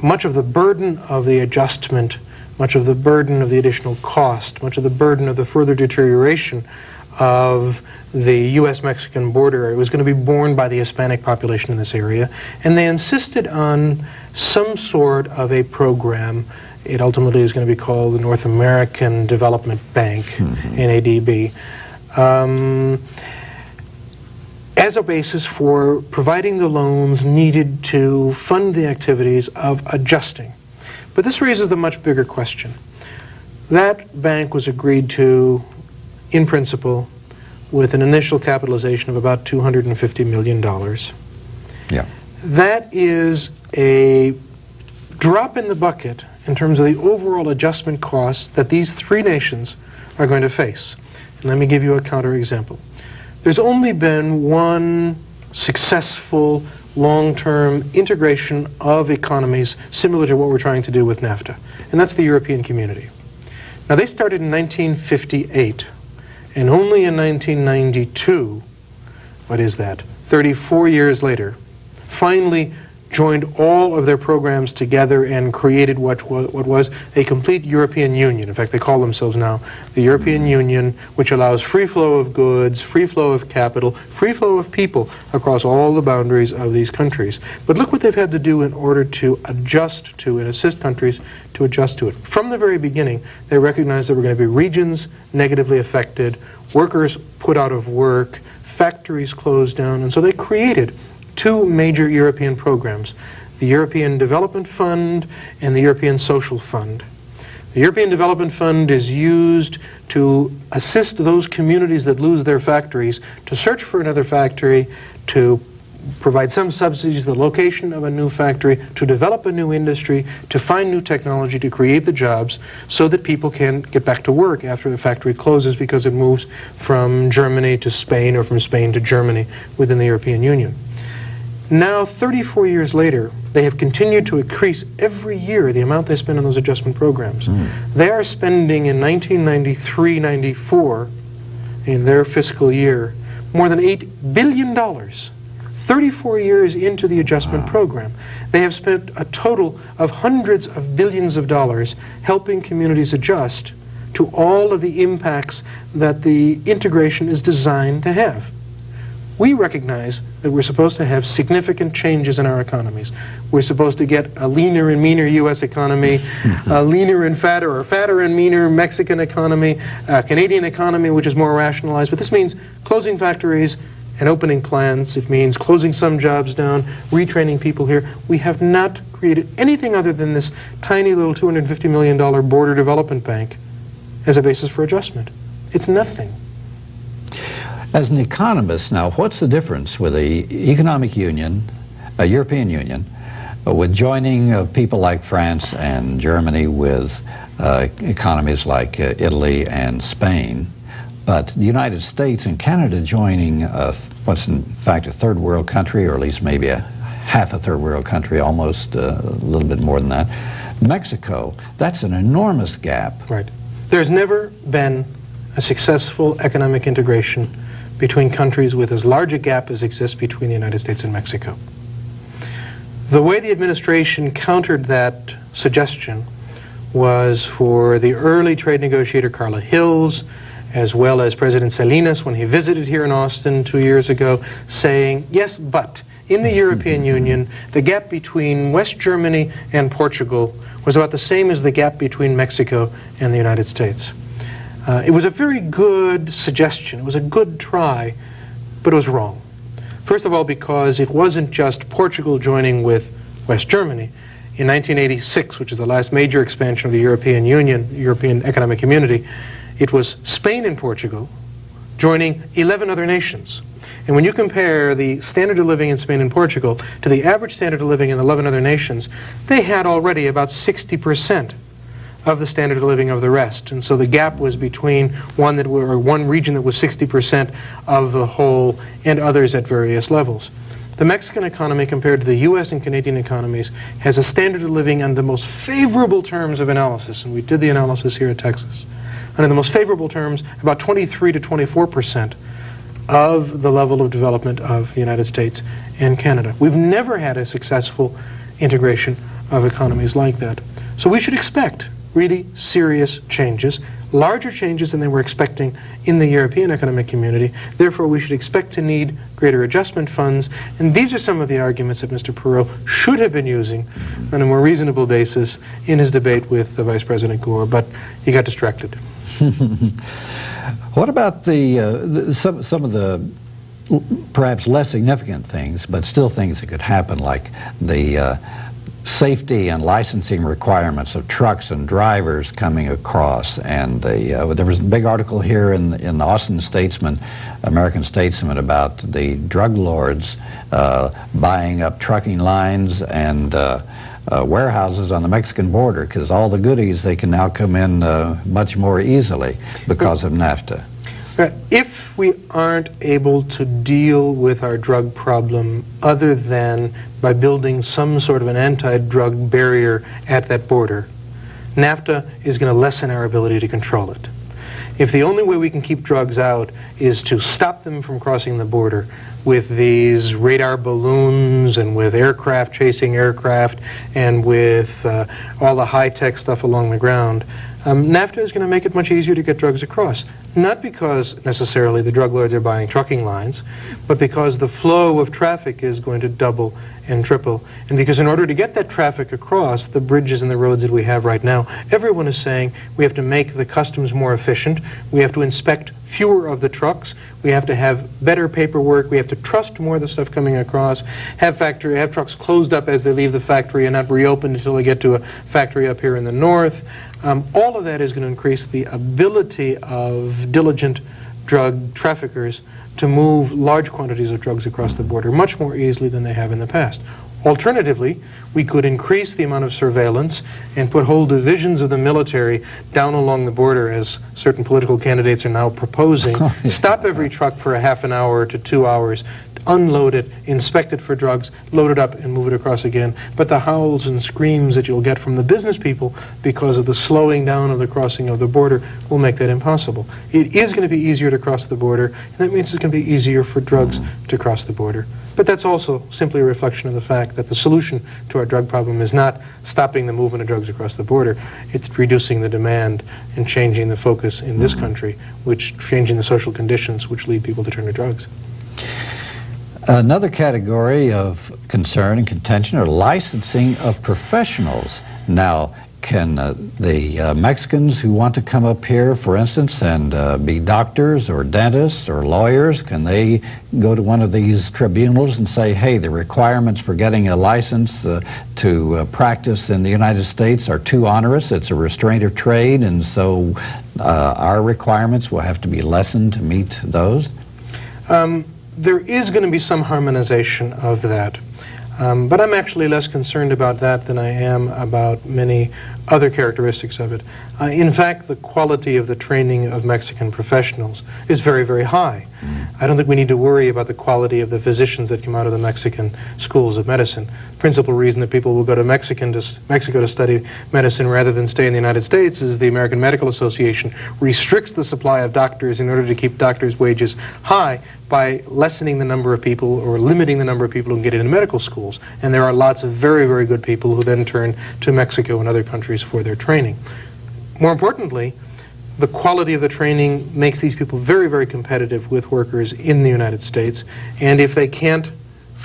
much of the burden of the adjustment, much of the burden of the additional cost, much of the burden of the further deterioration of the U.S.-Mexican border was going to be borne by the Hispanic population in this area, and they insisted on some sort of a program. It ultimately is going to be called the North American Development Bank, NADB, as a basis for providing the loans needed to fund the activities of adjusting. But this raises the much bigger question. That bank was agreed to, in principle, with an initial capitalization of about $250 million. Yeah. That is a drop in the bucket in terms of the overall adjustment costs that these three nations are going to face. And let me give you a counterexample. There's only been one successful long-term integration of economies similar to what we're trying to do with NAFTA, and that's the European Community. Now, they started in 1958, and only in 1992, what is that, 34 years later, finally joined all of their programs together and created what was a complete European Union. In fact, they call themselves now the European Union, which allows free flow of goods, free flow of capital, free flow of people across all the boundaries of these countries. But look what they've had to do in order to adjust to and assist countries to adjust to it. From the very beginning, they recognized there were going to be regions negatively affected, workers put out of work, factories closed down, and so they created two major European programs, the European Development Fund and the European Social Fund. The European Development Fund is used to assist those communities that lose their factories to search for another factory, to provide some subsidies to the location of a new factory, to develop a new industry, to find new technology, to create the jobs so that people can get back to work after the factory closes because it moves from Germany to Spain or from Spain to Germany within the European Union. Now, 34 years later, they have continued to increase every year the amount they spend on those adjustment programs. They are spending in 1993-94, in their fiscal year, more than $8 billion. 34 years into the adjustment program. They have spent a total of hundreds of billions of dollars helping communities adjust to all of the impacts that the integration is designed to have. We recognize that we're supposed to have significant changes in our economies. We're supposed to get a leaner and meaner U.S. economy, a leaner and fatter, or fatter and meaner Mexican economy, a Canadian economy which is more rationalized. But this means closing factories and opening plants. It means closing some jobs down, retraining people here. We have not created anything other than this tiny little $250 million border development bank as a basis for adjustment. It's nothing. As an economist now, what's the difference with the economic union, a European Union, with joining of people like France and Germany with economies like Italy and Spain, but the United States and Canada joining what's in fact a third world country, or at least maybe half a third world country, almost a little bit more than that. Mexico, that's an enormous gap. Right. There's never been a successful economic integration between countries with as large a gap as exists between the United States and Mexico. The way the administration countered that suggestion was for the early trade negotiator Carla Hills as well as President Salinas when he visited here in Austin 2 years ago, saying, yes, but in the European Union, the gap between West Germany and Portugal was about the same as the gap between Mexico and the United States. It was a very good suggestion. It was a good try, but it was wrong. First of all, because it wasn't just Portugal joining with West Germany. In 1986, which is the last major expansion of the European Union, European Economic Community, it was Spain and Portugal joining 11 other nations. And when you compare the standard of living in Spain and Portugal to the average standard of living in 11 other nations, they had already about 60% of the standard of living of the rest. And so the gap was between one region that was 60% of the whole and others at various levels. The Mexican economy, compared to the US and Canadian economies, has a standard of living on the most favorable terms of analysis, and we did the analysis here at Texas. Under the most favorable terms, about 23 to 24% of the level of development of the United States and Canada. We've never had a successful integration of economies like that. So we should expect really serious changes, larger changes than they were expecting in the European Economic Community. Therefore, we should expect to need greater adjustment funds. And these are some of the arguments that Mr. Perot should have been using on a more reasonable basis in his debate with Vice President Gore, but he got distracted. What about some of the perhaps less significant things, but still things that could happen, like the safety and licensing requirements of trucks and drivers coming across? And there was a big article here in the Austin Statesman, American Statesman, about the drug lords buying up trucking lines and warehouses on the Mexican border, because all the goodies, they can now come in much more easily because of NAFTA. If we aren't able to deal with our drug problem other than by building some sort of an anti-drug barrier at that border, NAFTA is going to lessen our ability to control it. If the only way we can keep drugs out is to stop them from crossing the border with these radar balloons and with aircraft chasing aircraft and with all the high-tech stuff along the ground, NAFTA is going to make it much easier to get drugs across. Not because necessarily the drug lords are buying trucking lines, but because the flow of traffic is going to double and triple. And because in order to get that traffic across the bridges and the roads that we have right now, everyone is saying we have to make the customs more efficient, we have to inspect fewer of the trucks, we have to have better paperwork, we have to trust more of the stuff coming across, have trucks closed up as they leave the factory and not reopened until they get to a factory up here in the north. All of that is going to increase the ability of diligent drug traffickers to move large quantities of drugs across the border much more easily than they have in the past. Alternatively, we could increase the amount of surveillance and put whole divisions of the military down along the border, as certain political candidates are now proposing. Stop every truck for a half an hour to 2 hours, unload it, inspect it for drugs, load it up and move it across again. But the howls and screams that you'll get from the business people because of the slowing down of the crossing of the border will make that impossible. It is going to be easier to cross the border, and that means it's going to be easier for drugs to cross the border. But that's also simply a reflection of the fact that the solution to our drug problem is not stopping the movement of drugs across the border. It's reducing the demand and changing the focus in this country, changing the social conditions which lead people to turn to drugs. Another category of concern and contention are licensing of professionals. Now, can the Mexicans who want to come up here, for instance, and be doctors or dentists or lawyers, can they go to one of these tribunals and say, hey, the requirements for getting a license to practice in the United States are too onerous, it's a restraint of trade, and so our requirements will have to be lessened to meet those? There is going to be some harmonization of that. But I'm actually less concerned about that than I am about many other characteristics of it. In fact, the quality of the training of Mexican professionals is very, very high. I don't think we need to worry about the quality of the physicians that come out of the Mexican schools of medicine. Principal reason that people will go to Mexico to study medicine rather than stay in the United States is the American Medical Association restricts the supply of doctors in order to keep doctors' wages high by lessening the number of people or limiting the number of people who can get into medical schools. And there are lots of very, very good people who then turn to Mexico and other countries for their training. More importantly, The quality of the training makes these people very, very competitive with workers in the United States. And if they can't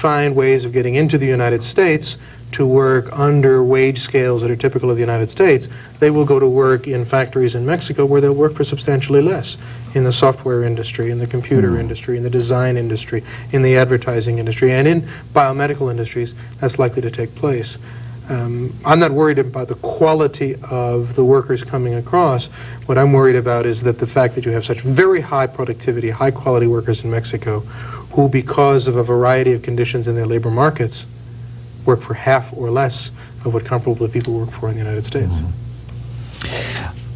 find ways of getting into the United States to work under wage scales that are typical of the United States, they will go to work in factories in Mexico where they'll work for substantially less, in the software industry, in the computer industry, in the design industry, in the advertising industry, and in biomedical industries. That's likely to take place. I'm not worried about the quality of the workers coming across. What I'm worried about is that the fact that you have such very high productivity, high quality workers in Mexico who, because of a variety of conditions in their labor markets, work for half or less of what comparable people work for in the United States.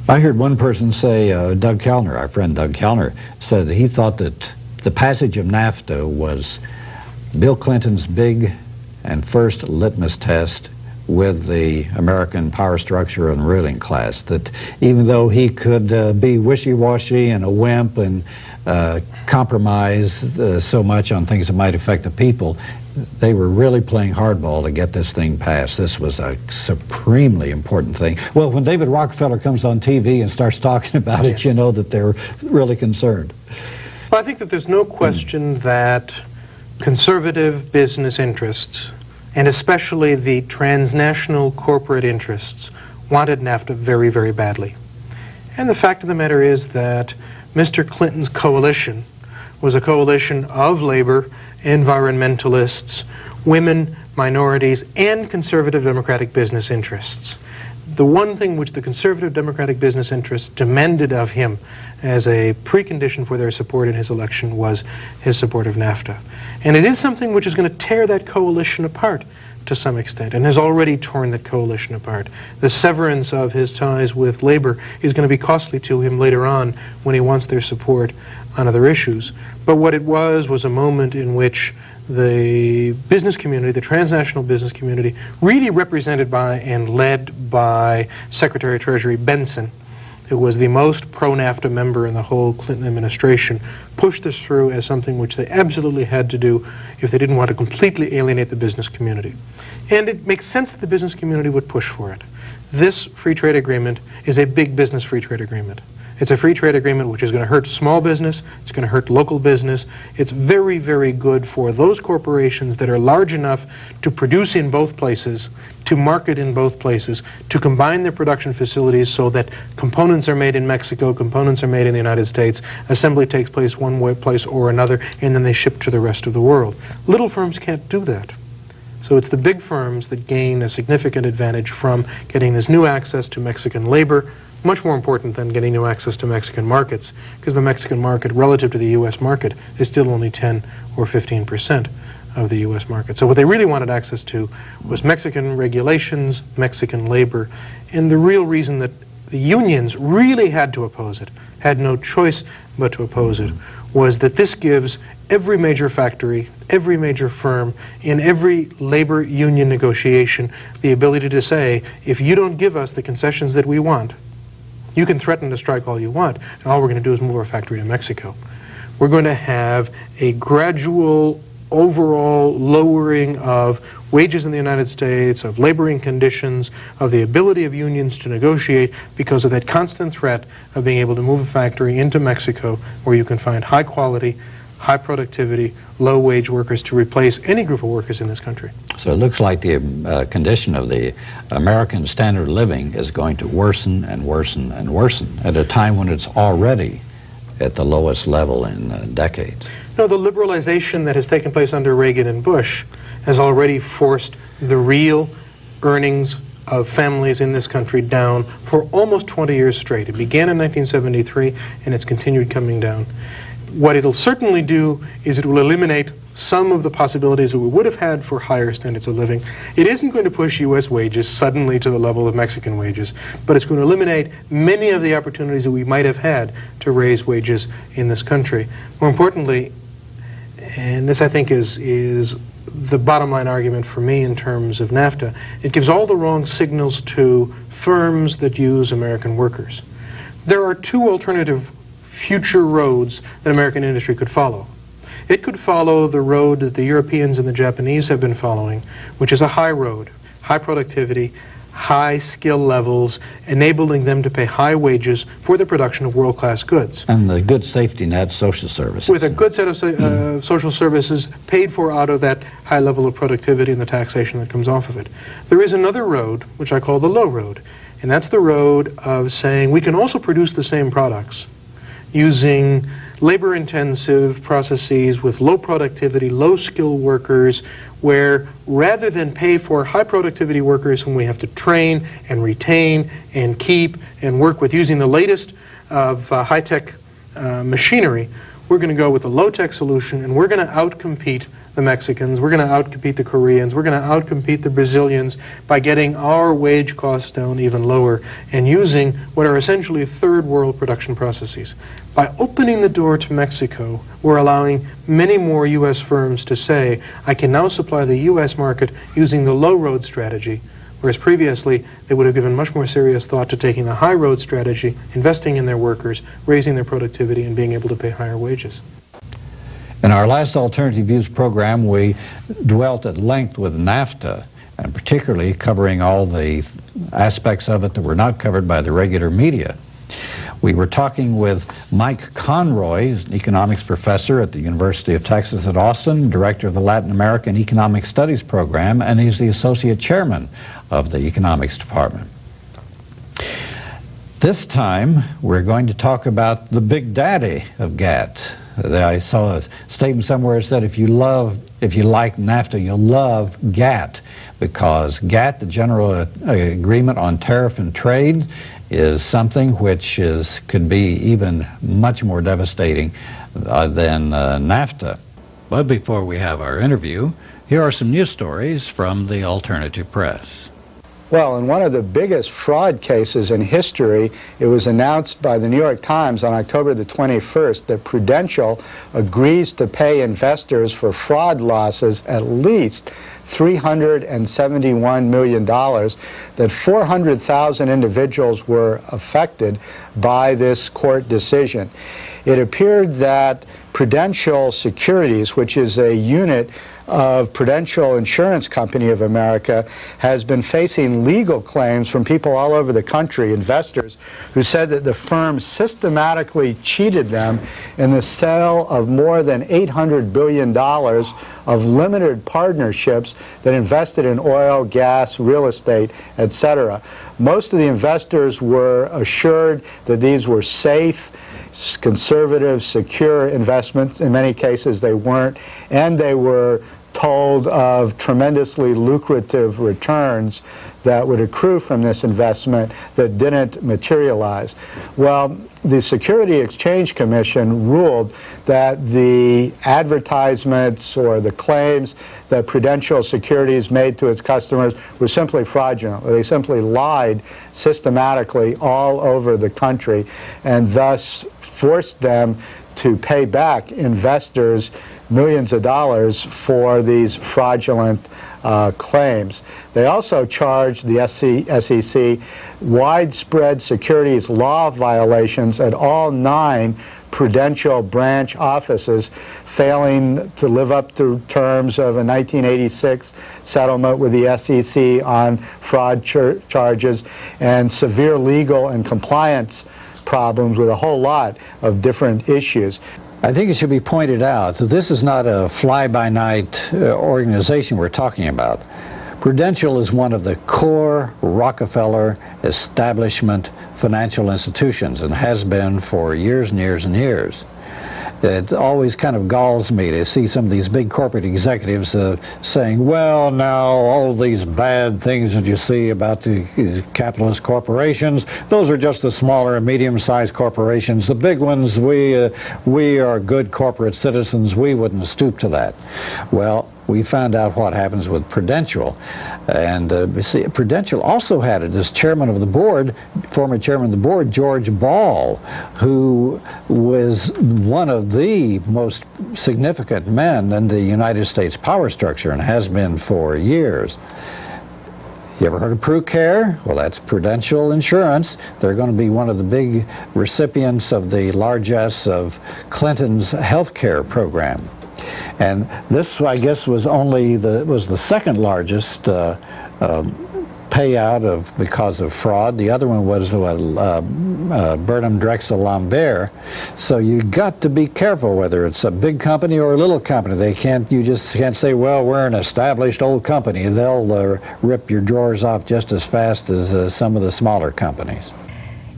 I heard one person say, Doug Kellner, our friend Doug Kellner, said that he thought that the passage of NAFTA was Bill Clinton's big and first litmus test with the American power structure and ruling class, that even though he could be wishy-washy and a wimp and compromise so much on things that might affect the people, they were really playing hardball to get this thing passed. This was a supremely important thing. Well, when David Rockefeller comes on TV and starts talking about it, you know that they're really concerned. Well, I think that there's no question that conservative business interests, and especially the transnational corporate interests, wanted NAFTA very, very badly. And the fact of the matter is that Mr. Clinton's coalition was a coalition of labor, environmentalists, women, minorities, and conservative democratic business interests. The one thing which the conservative democratic business interests demanded of him as a precondition for their support in his election was his support of NAFTA. And it is something which is going to tear that coalition apart to some extent, and has already torn that coalition apart. The severance of his ties with labor is going to be costly to him later on when he wants their support on other issues. But what it was a moment in which the business community, the transnational business community, really represented by and led by Secretary of Treasury Benson, who was the most pro-NAFTA member in the whole Clinton administration, pushed this through as something which they absolutely had to do if they didn't want to completely alienate the business community. And it makes sense that the business community would push for it. This free trade agreement is a big business free trade agreement. It's a free trade agreement which is going to hurt small business, it's going to hurt local business. It's very, very good for those corporations that are large enough to produce in both places, to market in both places, to combine their production facilities so that components are made in Mexico, components are made in the United States, assembly takes place one place or another, and then they ship to the rest of the world. Little firms can't do that. So it's the big firms that gain a significant advantage from getting this new access to Mexican labor, much more important than getting new access to Mexican markets, because the Mexican market, relative to the U.S. market, is still only 10 or 15% of the U.S. market. So what they really wanted access to was Mexican regulations, Mexican labor, and the real reason that the unions really had to oppose it, had no choice but to oppose it, was that this gives every major factory, every major firm, in every labor union negotiation the ability to say, if you don't give us the concessions that we want, you can threaten to strike all you want, and all we're going to do is move our factory to Mexico. We're going to have a gradual overall lowering of wages in the United States, of laboring conditions, of the ability of unions to negotiate because of that constant threat of being able to move a factory into Mexico where you can find high quality, high productivity, low wage workers to replace any group of workers in this country. So it looks like the condition of the American standard of living is going to worsen and worsen and worsen at a time when it's already at the lowest level in decades. No, the liberalization that has taken place under Reagan and Bush has already forced the real earnings of families in this country down for almost 20 years straight. It began in 1973 and it's continued coming down. What it'll certainly do is it will eliminate some of the possibilities that we would have had for higher standards of living. It isn't going to push U.S. wages suddenly to the level of Mexican wages, but it's going to eliminate many of the opportunities that we might have had to raise wages in this country. More importantly, and this I think is the bottom line argument for me in terms of NAFTA, it gives all the wrong signals to firms that use American workers. There are two alternative future roads that American industry could follow. It could follow the road that the Europeans and the Japanese have been following, which is a high road, high productivity, high skill levels, enabling them to pay high wages for the production of world-class goods. And the good safety net, social services. With a good set of social services paid for out of that high level of productivity and the taxation that comes off of it. There is another road, which I call the low road, and that's the road of saying we can also produce the same products using labor-intensive processes with low productivity, low-skill workers, where rather than pay for high-productivity workers whom we have to train and retain and keep and work with using the latest of high-tech machinery, we're going to go with a low-tech solution, and we're going to outcompete the Mexicans, we're going to outcompete the Koreans, we're going to outcompete the Brazilians by getting our wage costs down even lower and using what are essentially third-world production processes. By opening the door to Mexico, we're allowing many more U.S. firms to say, I can now supply the U.S. market using the low-road strategy, whereas previously they would have given much more serious thought to taking the high-road strategy, investing in their workers, raising their productivity, and being able to pay higher wages. In our last Alternative Views program, we dwelt at length with NAFTA, and particularly covering all the aspects of it that were not covered by the regular media. We were talking with Mike Conroy, who's an economics professor at the University of Texas at Austin, director of the Latin American Economic Studies program, and he's the associate chairman of the economics department. This time, we're going to talk about the big daddy of GATT. I saw a statement somewhere that said if you like NAFTA, you'll love GATT, because GATT, the General Agreement on Tariff and Trade, is something which could be even much more devastating than NAFTA. But before we have our interview, here are some news stories from the alternative press. Well, in one of the biggest fraud cases in history, it was announced by the New York Times on October the 21st that Prudential agrees to pay investors for fraud losses at least $371 million, that 400,000 individuals were affected by this court decision. It appeared that Prudential Securities, which is a unit of Prudential Insurance Company of America, has been facing legal claims from people all over the country, investors, who said that the firm systematically cheated them in the sale of more than $800 billion of limited partnerships that invested in oil, gas, real estate, etc. Most of the investors were assured that these were safe, conservative, secure investments. In many cases they weren't, and they were told of tremendously lucrative returns that would accrue from this investment that didn't materialize. Well, the Security Exchange Commission ruled that the advertisements or the claims that Prudential Securities made to its customers were simply fraudulent. They simply lied systematically all over the country, and thus forced them to pay back investors millions of dollars for these fraudulent claims. They also charged the SEC widespread securities law violations at all 9 Prudential branch offices, failing to live up to terms of a 1986 settlement with the SEC on fraud charges, and severe legal and compliance problems with a whole lot of different issues. I think it should be pointed out that this is not a fly-by-night organization we're talking about. Prudential is one of the core Rockefeller establishment financial institutions, and has been for years and years and years. It always kind of galls me to see some of these big corporate executives saying, well, now all these bad things that you see about these capitalist corporations, those are just the smaller and medium-sized corporations. The big ones, we are good corporate citizens. We wouldn't stoop to that. Well, we found out what happens with Prudential. And see, Prudential also had it as chairman of the board, former chairman of the board, George Ball, who was one of the most significant men in the United States power structure, and has been for years. You ever heard of PruCare? Well, that's Prudential Insurance. They're going to be one of the big recipients of the largesse of Clinton's health care program. And this, I guess, was the second largest payout because of fraud. The other one was Burnham Drexel Lambert. So you got to be careful whether it's a big company or a little company. You just can't say, well, we're an established old company. They'll rip your drawers off just as fast as some of the smaller companies.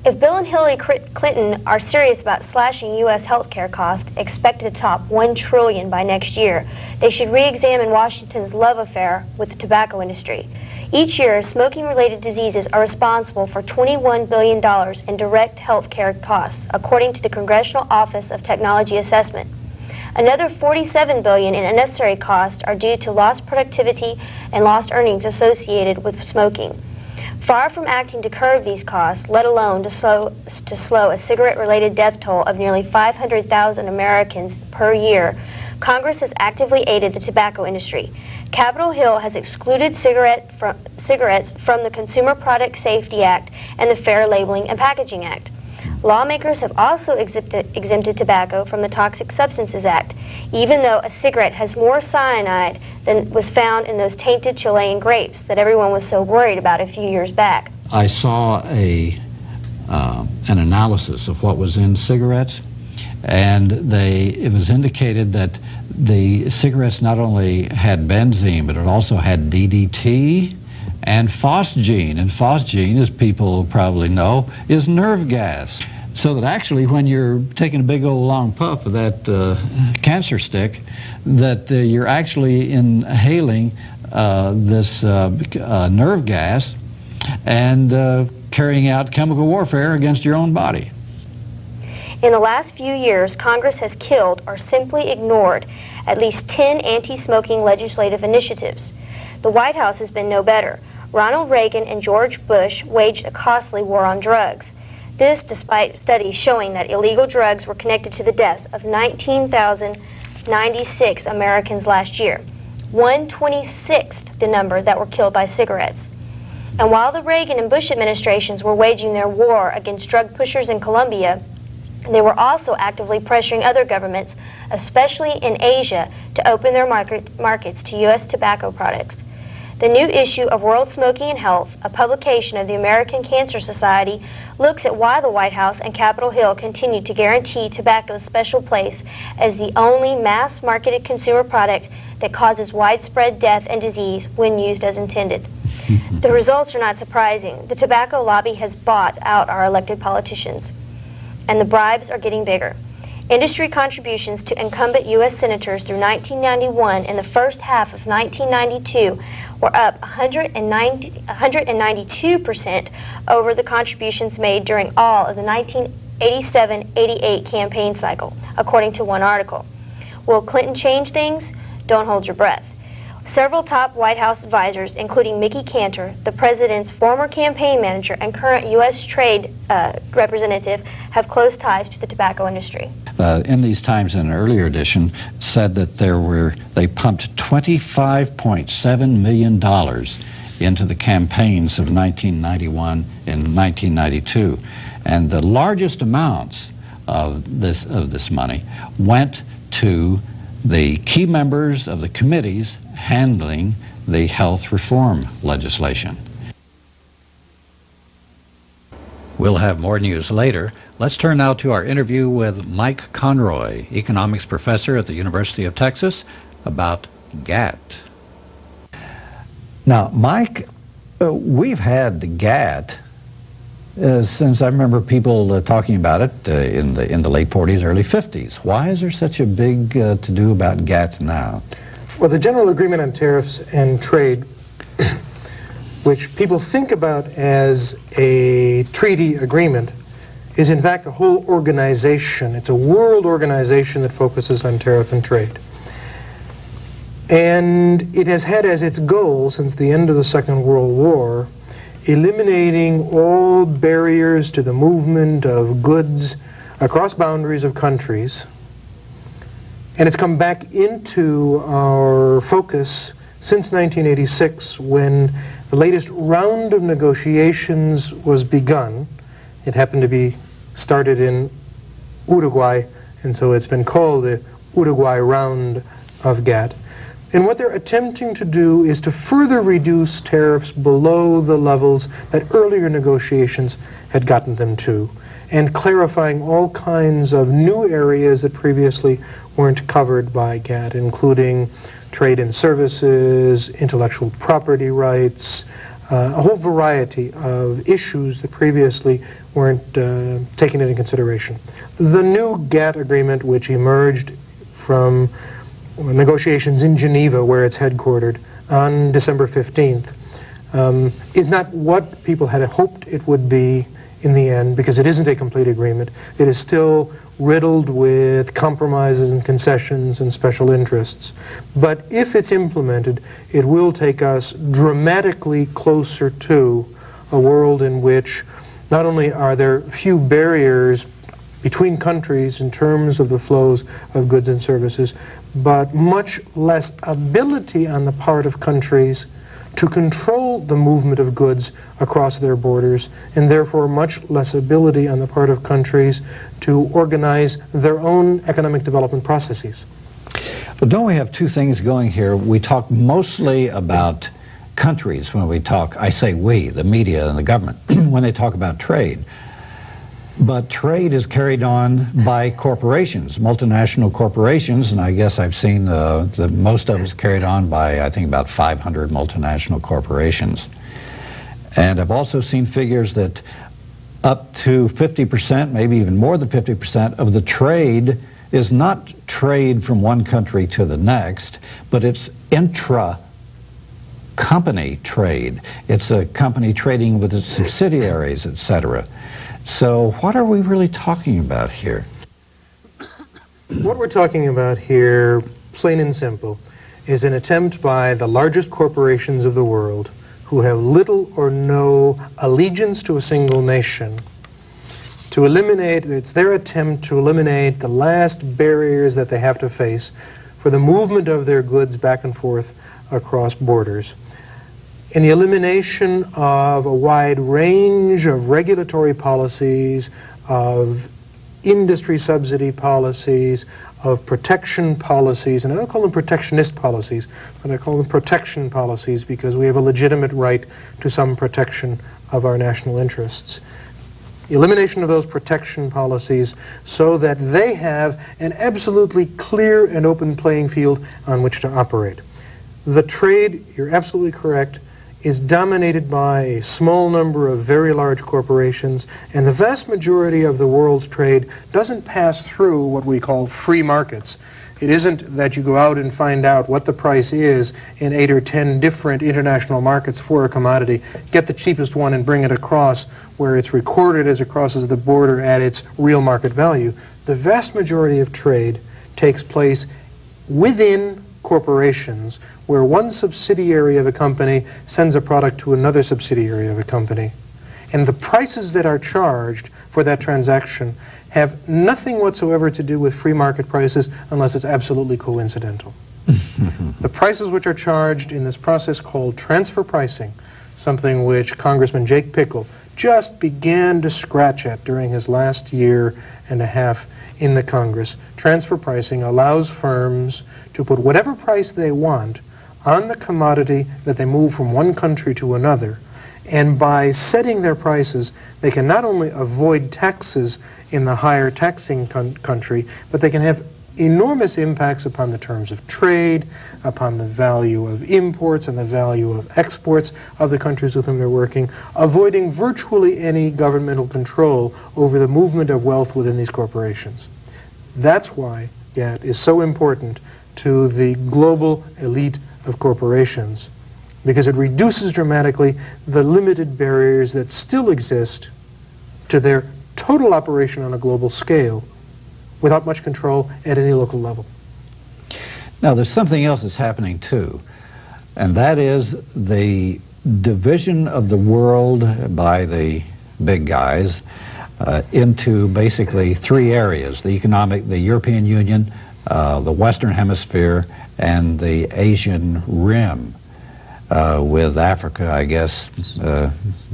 If Bill and Hillary Clinton are serious about slashing U.S. health care costs, expected to top $1 trillion by next year, they should re-examine Washington's love affair with the tobacco industry. Each year, smoking-related diseases are responsible for $21 billion in direct health care costs, according to the Congressional Office of Technology Assessment. Another $47 billion in unnecessary costs are due to lost productivity and lost earnings associated with smoking. Far from acting to curb these costs, let alone to slow a cigarette-related death toll of nearly 500,000 Americans per year, Congress has actively aided the tobacco industry. Capitol Hill has excluded cigarettes from the Consumer Product Safety Act and the Fair Labeling and Packaging Act. Lawmakers have also exempted tobacco from the Toxic Substances Act, even though a cigarette has more cyanide than was found in those tainted Chilean grapes that everyone was so worried about a few years back. I saw an analysis of what was in cigarettes, and it was indicated that the cigarettes not only had benzene, but it also had DDT and phosgene. And phosgene, as people probably know, is nerve gas. So that actually when you're taking a big old long puff of that cancer stick, that you're actually inhaling this nerve gas and carrying out chemical warfare against your own body. In the last few years, Congress has killed or simply ignored at least 10 anti-smoking legislative initiatives. The White House has been no better. Ronald Reagan and George Bush waged a costly war on drugs. This despite studies showing that illegal drugs were connected to the deaths of 19,096 Americans last year, 1/26th the number that were killed by cigarettes. And while the Reagan and Bush administrations were waging their war against drug pushers in Colombia, they were also actively pressuring other governments, especially in Asia, to open their markets to U.S. tobacco products. The new issue of World Smoking and Health, a publication of the American Cancer Society, looks at why the White House and Capitol Hill continue to guarantee tobacco's special place as the only mass-marketed consumer product that causes widespread death and disease when used as intended. The results are not surprising. The tobacco lobby has bought out our elected politicians, and the bribes are getting bigger. Industry contributions to incumbent U.S. senators through 1991 and the first half of 1992 were up 192% over the contributions made during all of the 1987-88 campaign cycle, according to one article. Will Clinton change things? Don't hold your breath. Several top White House advisors, including Mickey Cantor, the president's former campaign manager and current U.S. Trade representative, have close ties to the tobacco industry. In these times, in an earlier edition, said that they pumped $25.7 million into the campaigns of 1991 and 1992, and the largest amounts of this money went to the key members of the committees handling the health reform legislation. We'll have more news later. Let's turn now to our interview with Mike Conroy, economics professor at the University of Texas, about GATT. Now, Mike, we've had GATT since I remember people talking about it in the late 40s, early 50s. Why is there such a big to-do about GATT now? Well, the General Agreement on Tariffs and Trade, which people think about as a treaty agreement, is in fact a whole organization. It's a world organization that focuses on tariff and trade. And it has had as its goal since the end of the Second World War eliminating all barriers to the movement of goods across boundaries of countries. And it's come back into our focus since 1986, when the latest round of negotiations was begun. It happened to be started in Uruguay, and so it's been called the Uruguay Round of GATT, And what they're attempting to do is to further reduce tariffs below the levels that earlier negotiations had gotten them to, and clarifying all kinds of new areas that previously weren't covered by GATT, including trade in services, intellectual property rights, a whole variety of issues that previously weren't taken into consideration. The new GATT agreement, which emerged from negotiations in Geneva, where it's headquartered, on December 15th, is not what people had hoped it would be in the end, because it isn't a complete agreement. It is still riddled with compromises and concessions and special interests. But if it's implemented, it will take us dramatically closer to a world in which not only are there few barriers between countries in terms of the flows of goods and services, but much less ability on the part of countries to control the movement of goods across their borders, and therefore much less ability on the part of countries to organize their own economic development processes. But don't we have two things going here? We talk mostly about countries when we talk, I say we, the media and the government, when they talk about trade. But trade is carried on by corporations, multinational corporations, and I guess I've seen the most of it's carried on by, I think, about 500 multinational corporations. And I've also seen figures that up to 50%, maybe even more than 50% of the trade is not trade from one country to the next, but it's intra-company trade. It's a company trading with its subsidiaries, etc. So what are we really talking about here? What we're talking about here, plain and simple, is an attempt by the largest corporations of the world, who have little or no allegiance to a single nation, to eliminate, it's their attempt to eliminate the last barriers that they have to face for the movement of their goods back and forth across borders. In the elimination of a wide range of regulatory policies, of industry subsidy policies, of protection policies, and I don't call them protectionist policies, but I call them protection policies because we have a legitimate right to some protection of our national interests. The elimination of those protection policies so that they have an absolutely clear and open playing field on which to operate. The trade, you're absolutely correct, is dominated by a small number of very large corporations, and the vast majority of the world's trade doesn't pass through what we call free markets. It isn't that you go out and find out what the price is in 8 or 10 different international markets for a commodity, get the cheapest one and bring it across where it's recorded as it crosses the border at its real market value. The vast majority of trade takes place within corporations, where one subsidiary of a company sends a product to another subsidiary of a company. And the prices that are charged for that transaction have nothing whatsoever to do with free market prices unless it's absolutely coincidental. The prices which are charged in this process called transfer pricing, something which Congressman Jake Pickle just began to scratch at during his last year and a half in the Congress. Transfer pricing allows firms to put whatever price they want on the commodity that they move from one country to another, and by setting their prices, they can not only avoid taxes in the higher taxing country, but they can have enormous impacts upon the terms of trade, upon the value of imports and the value of exports of the countries with whom they're working, avoiding virtually any governmental control over the movement of wealth within these corporations. That's why GATT is so important to the global elite of corporations, because it reduces dramatically the limited barriers that still exist to their total operation on a global scale, without much control at any local level. Now, there's something else that's happening too, and that is the division of the world by the big guys into basically three areas: the European Union, the Western Hemisphere, and the Asian Rim, with Africa, I guess,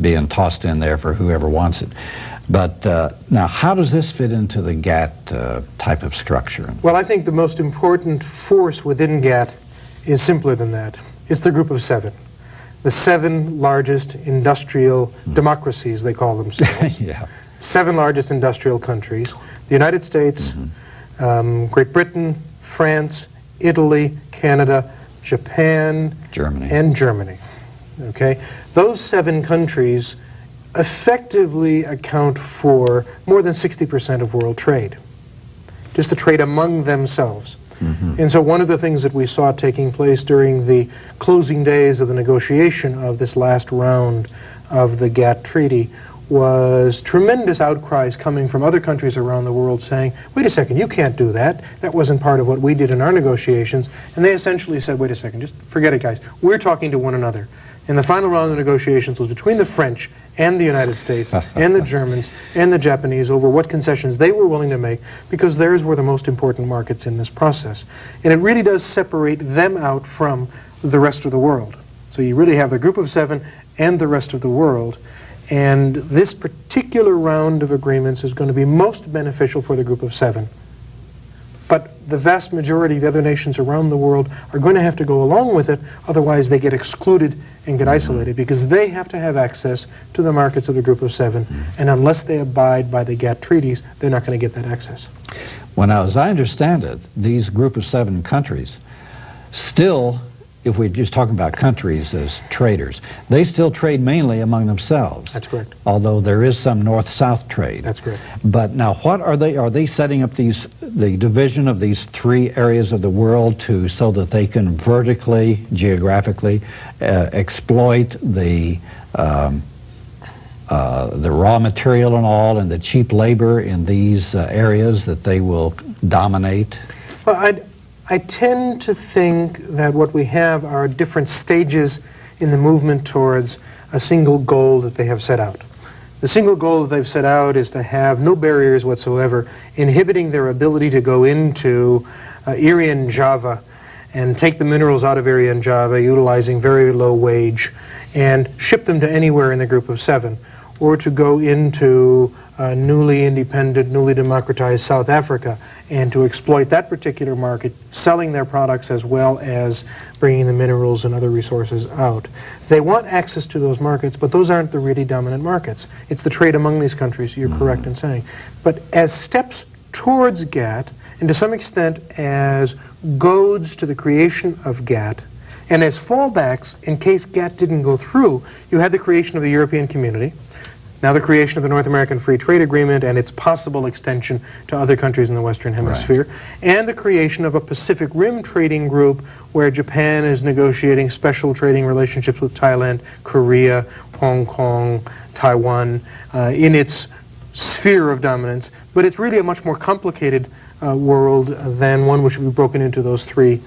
being tossed in there for whoever wants it. But now, how does this fit into the GATT type of structure? Well, I think the most important force within GATT is simpler than that. It's the group of 7. The 7 largest industrial democracies, they call themselves. Yeah. 7 largest industrial countries. The United States, Great Britain, France, Italy, Canada, Japan, Germany. and Germany. Okay? Those 7 countries effectively account for more than 60% of world trade. Just the trade among themselves. And so one of the things that we saw taking place during the closing days of the negotiation of this last round of the GATT treaty was tremendous outcries coming from other countries around the world saying, wait a second, you can't do that. That wasn't part of what we did in our negotiations. And they essentially said, wait a second, just forget it, guys. We're talking to one another. And the final round of negotiations was between the French and the United States and the Germans and the Japanese over what concessions they were willing to make, because theirs were the most important markets in this process. And it really does separate them out from the rest of the world. So you really have the group of 7 and the rest of the world. And this particular round of agreements is going to be most beneficial for the group of 7. But the vast majority of the other nations around the world are going to have to go along with it, otherwise they get excluded and get isolated, because they have to have access to the markets of the group of 7, and unless they abide by the GATT treaties, they're not going to get that access. Well, now, as I understand it, these group of 7 countries still, if we're just talking about countries as traders, they still trade mainly among themselves. That's correct. Although there is some north-south trade. That's correct. But now, what are they setting up the division of these 3 areas of the world so that they can vertically, geographically, exploit the raw material and all, and the cheap labor in these areas that they will dominate? Well, I tend to think that what we have are different stages in the movement towards a single goal that they have set out. The single goal that they've set out is to have no barriers whatsoever inhibiting their ability to go into Irian Java and take the minerals out of Irian Java utilizing very low wage and ship them to anywhere in the group of 7, or to go into newly independent, newly democratized South Africa and to exploit that particular market, selling their products as well as bringing the minerals and other resources out. They want access to those markets, but those aren't the really dominant markets. It's the trade among these countries, you're correct in saying. But as steps towards GATT, and to some extent as goads to the creation of GATT, and as fallbacks in case GATT didn't go through, you had the creation of the European Community, now the creation of the North American Free Trade Agreement and its possible extension to other countries in the Western Hemisphere, and the creation of a Pacific Rim trading group where Japan is negotiating special trading relationships with Thailand, Korea, Hong Kong, Taiwan, in its sphere of dominance. But it's really a much more complicated world than one which would be broken into those three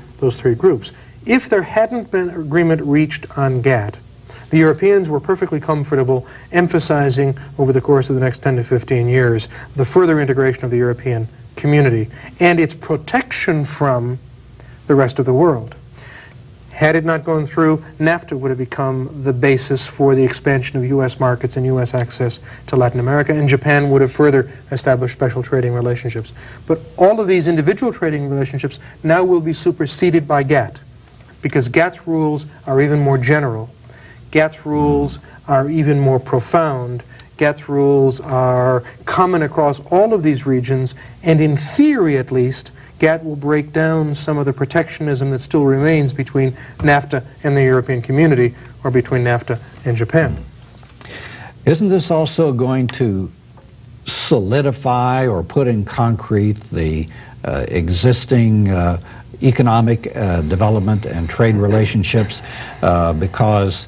groups. If there hadn't been agreement reached on GATT, the Europeans were perfectly comfortable emphasizing over the course of the next 10 to 15 years the further integration of the European community and its protection from the rest of the world. Had it not gone through, NAFTA would have become the basis for the expansion of U.S. markets and U.S. access to Latin America, and Japan would have further established special trading relationships. But all of these individual trading relationships now will be superseded by GATT, because GATT's rules are even more general. GATT's rules are even more profound. GATT's rules are common across all of these regions, and in theory at least, GATT will break down some of the protectionism that still remains between NAFTA and the European community, or between NAFTA and Japan. Isn't this also going to solidify or put in concrete the existing economic development and trade relationships, because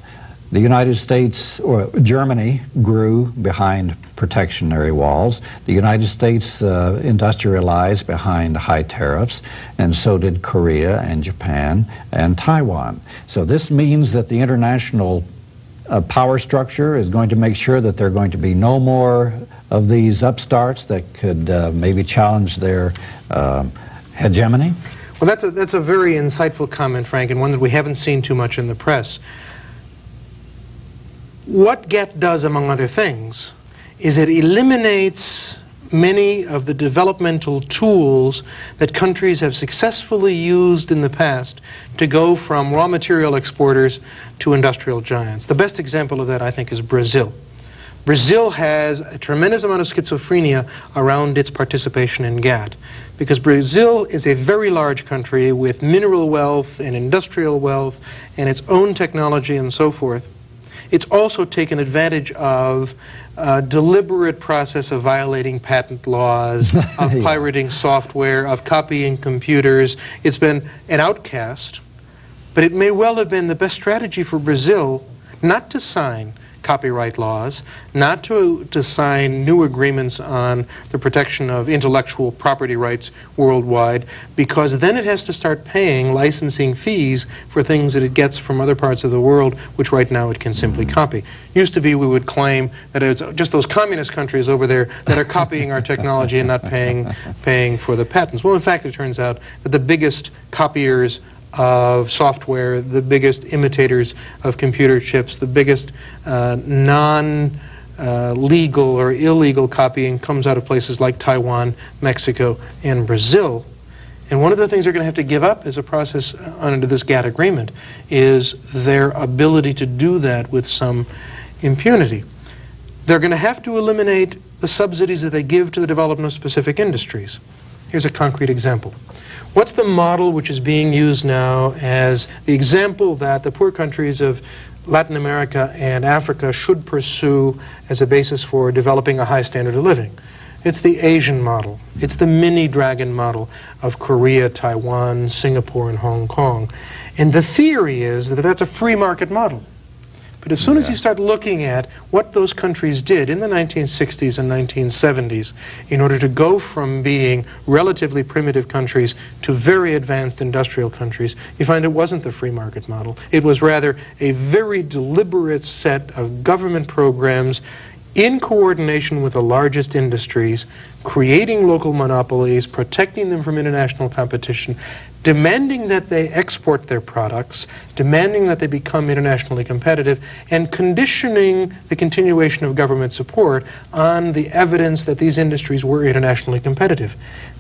the United States, or Germany, grew behind protectionary walls. The United States industrialized behind high tariffs, and so did Korea and Japan and Taiwan. So this means that the international power structure is going to make sure that there are going to be no more of these upstarts that could maybe challenge their hegemony. Well, that's a very insightful comment, Frank, and one that we haven't seen too much in the press. What GATT does, among other things, is it eliminates many of the developmental tools that countries have successfully used in the past to go from raw material exporters to industrial giants. The best example of that, I think, is Brazil. Brazil has a tremendous amount of schizophrenia around its participation in GATT, because Brazil is a very large country with mineral wealth and industrial wealth and its own technology and so forth. It's also taken advantage of a deliberate process of violating patent laws, of pirating software, of copying computers. It's been an outcast, but it may well have been the best strategy for Brazil not to sign copyright laws, not to sign new agreements on the protection of intellectual property rights worldwide, because then it has to start paying licensing fees for things that it gets from other parts of the world, which right now it can simply copy. Used to be we would claim that it's just those communist countries over there that are copying our technology and not paying for the patents. Well, in fact, it turns out that the biggest copiers of software, the biggest imitators of computer chips, the biggest non-legal or illegal copying comes out of places like Taiwan, Mexico, and Brazil. And one of the things they're going to have to give up as a process under this GATT agreement is their ability to do that with some impunity. They're going to have to eliminate the subsidies that they give to the development of specific industries. Here's a concrete example. What's the model which is being used now as the example that the poor countries of Latin America and Africa should pursue as a basis for developing a high standard of living? It's the Asian model. It's the mini-dragon model of Korea, Taiwan, Singapore, and Hong Kong. And the theory is that that's a free market model. But as soon as you start looking at what those countries did in the 1960s and 1970s in order to go from being relatively primitive countries to very advanced industrial countries, you find it wasn't the free market model. It was rather a very deliberate set of government programs in coordination with the largest industries, creating local monopolies, protecting them from international competition, demanding that they export their products, demanding that they become internationally competitive, and conditioning the continuation of government support on the evidence that these industries were internationally competitive.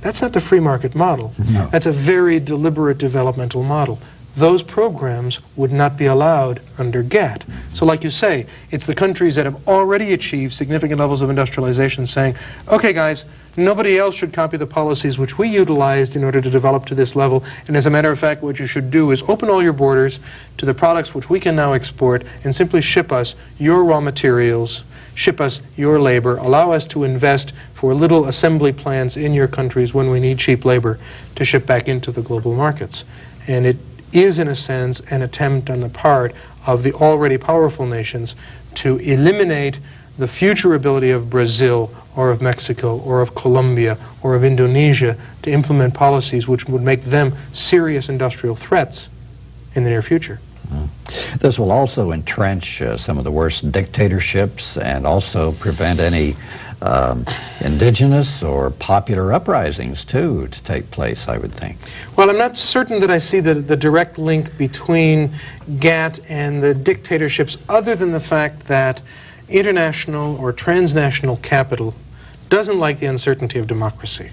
That's not the free market model. No. That's a very deliberate developmental model. Those programs would not be allowed under GATT. So like you say, it's the countries that have already achieved significant levels of industrialization saying, okay guys, nobody else should copy the policies which we utilized in order to develop to this level, and as a matter of fact, what you should do is open all your borders to the products which we can now export and simply ship us your raw materials, ship us your labor, allow us to invest for little assembly plants in your countries when we need cheap labor to ship back into the global markets. And it is, in a sense, an attempt on the part of the already powerful nations to eliminate the future ability of Brazil or of Mexico or of Colombia or of Indonesia to implement policies which would make them serious industrial threats in the near future. This will also entrench some of the worst dictatorships and also prevent any indigenous or popular uprisings, too, to take place, I would think. Well, I'm not certain that I see the direct link between GATT and the dictatorships, other than the fact that international or transnational capital doesn't like the uncertainty of democracy.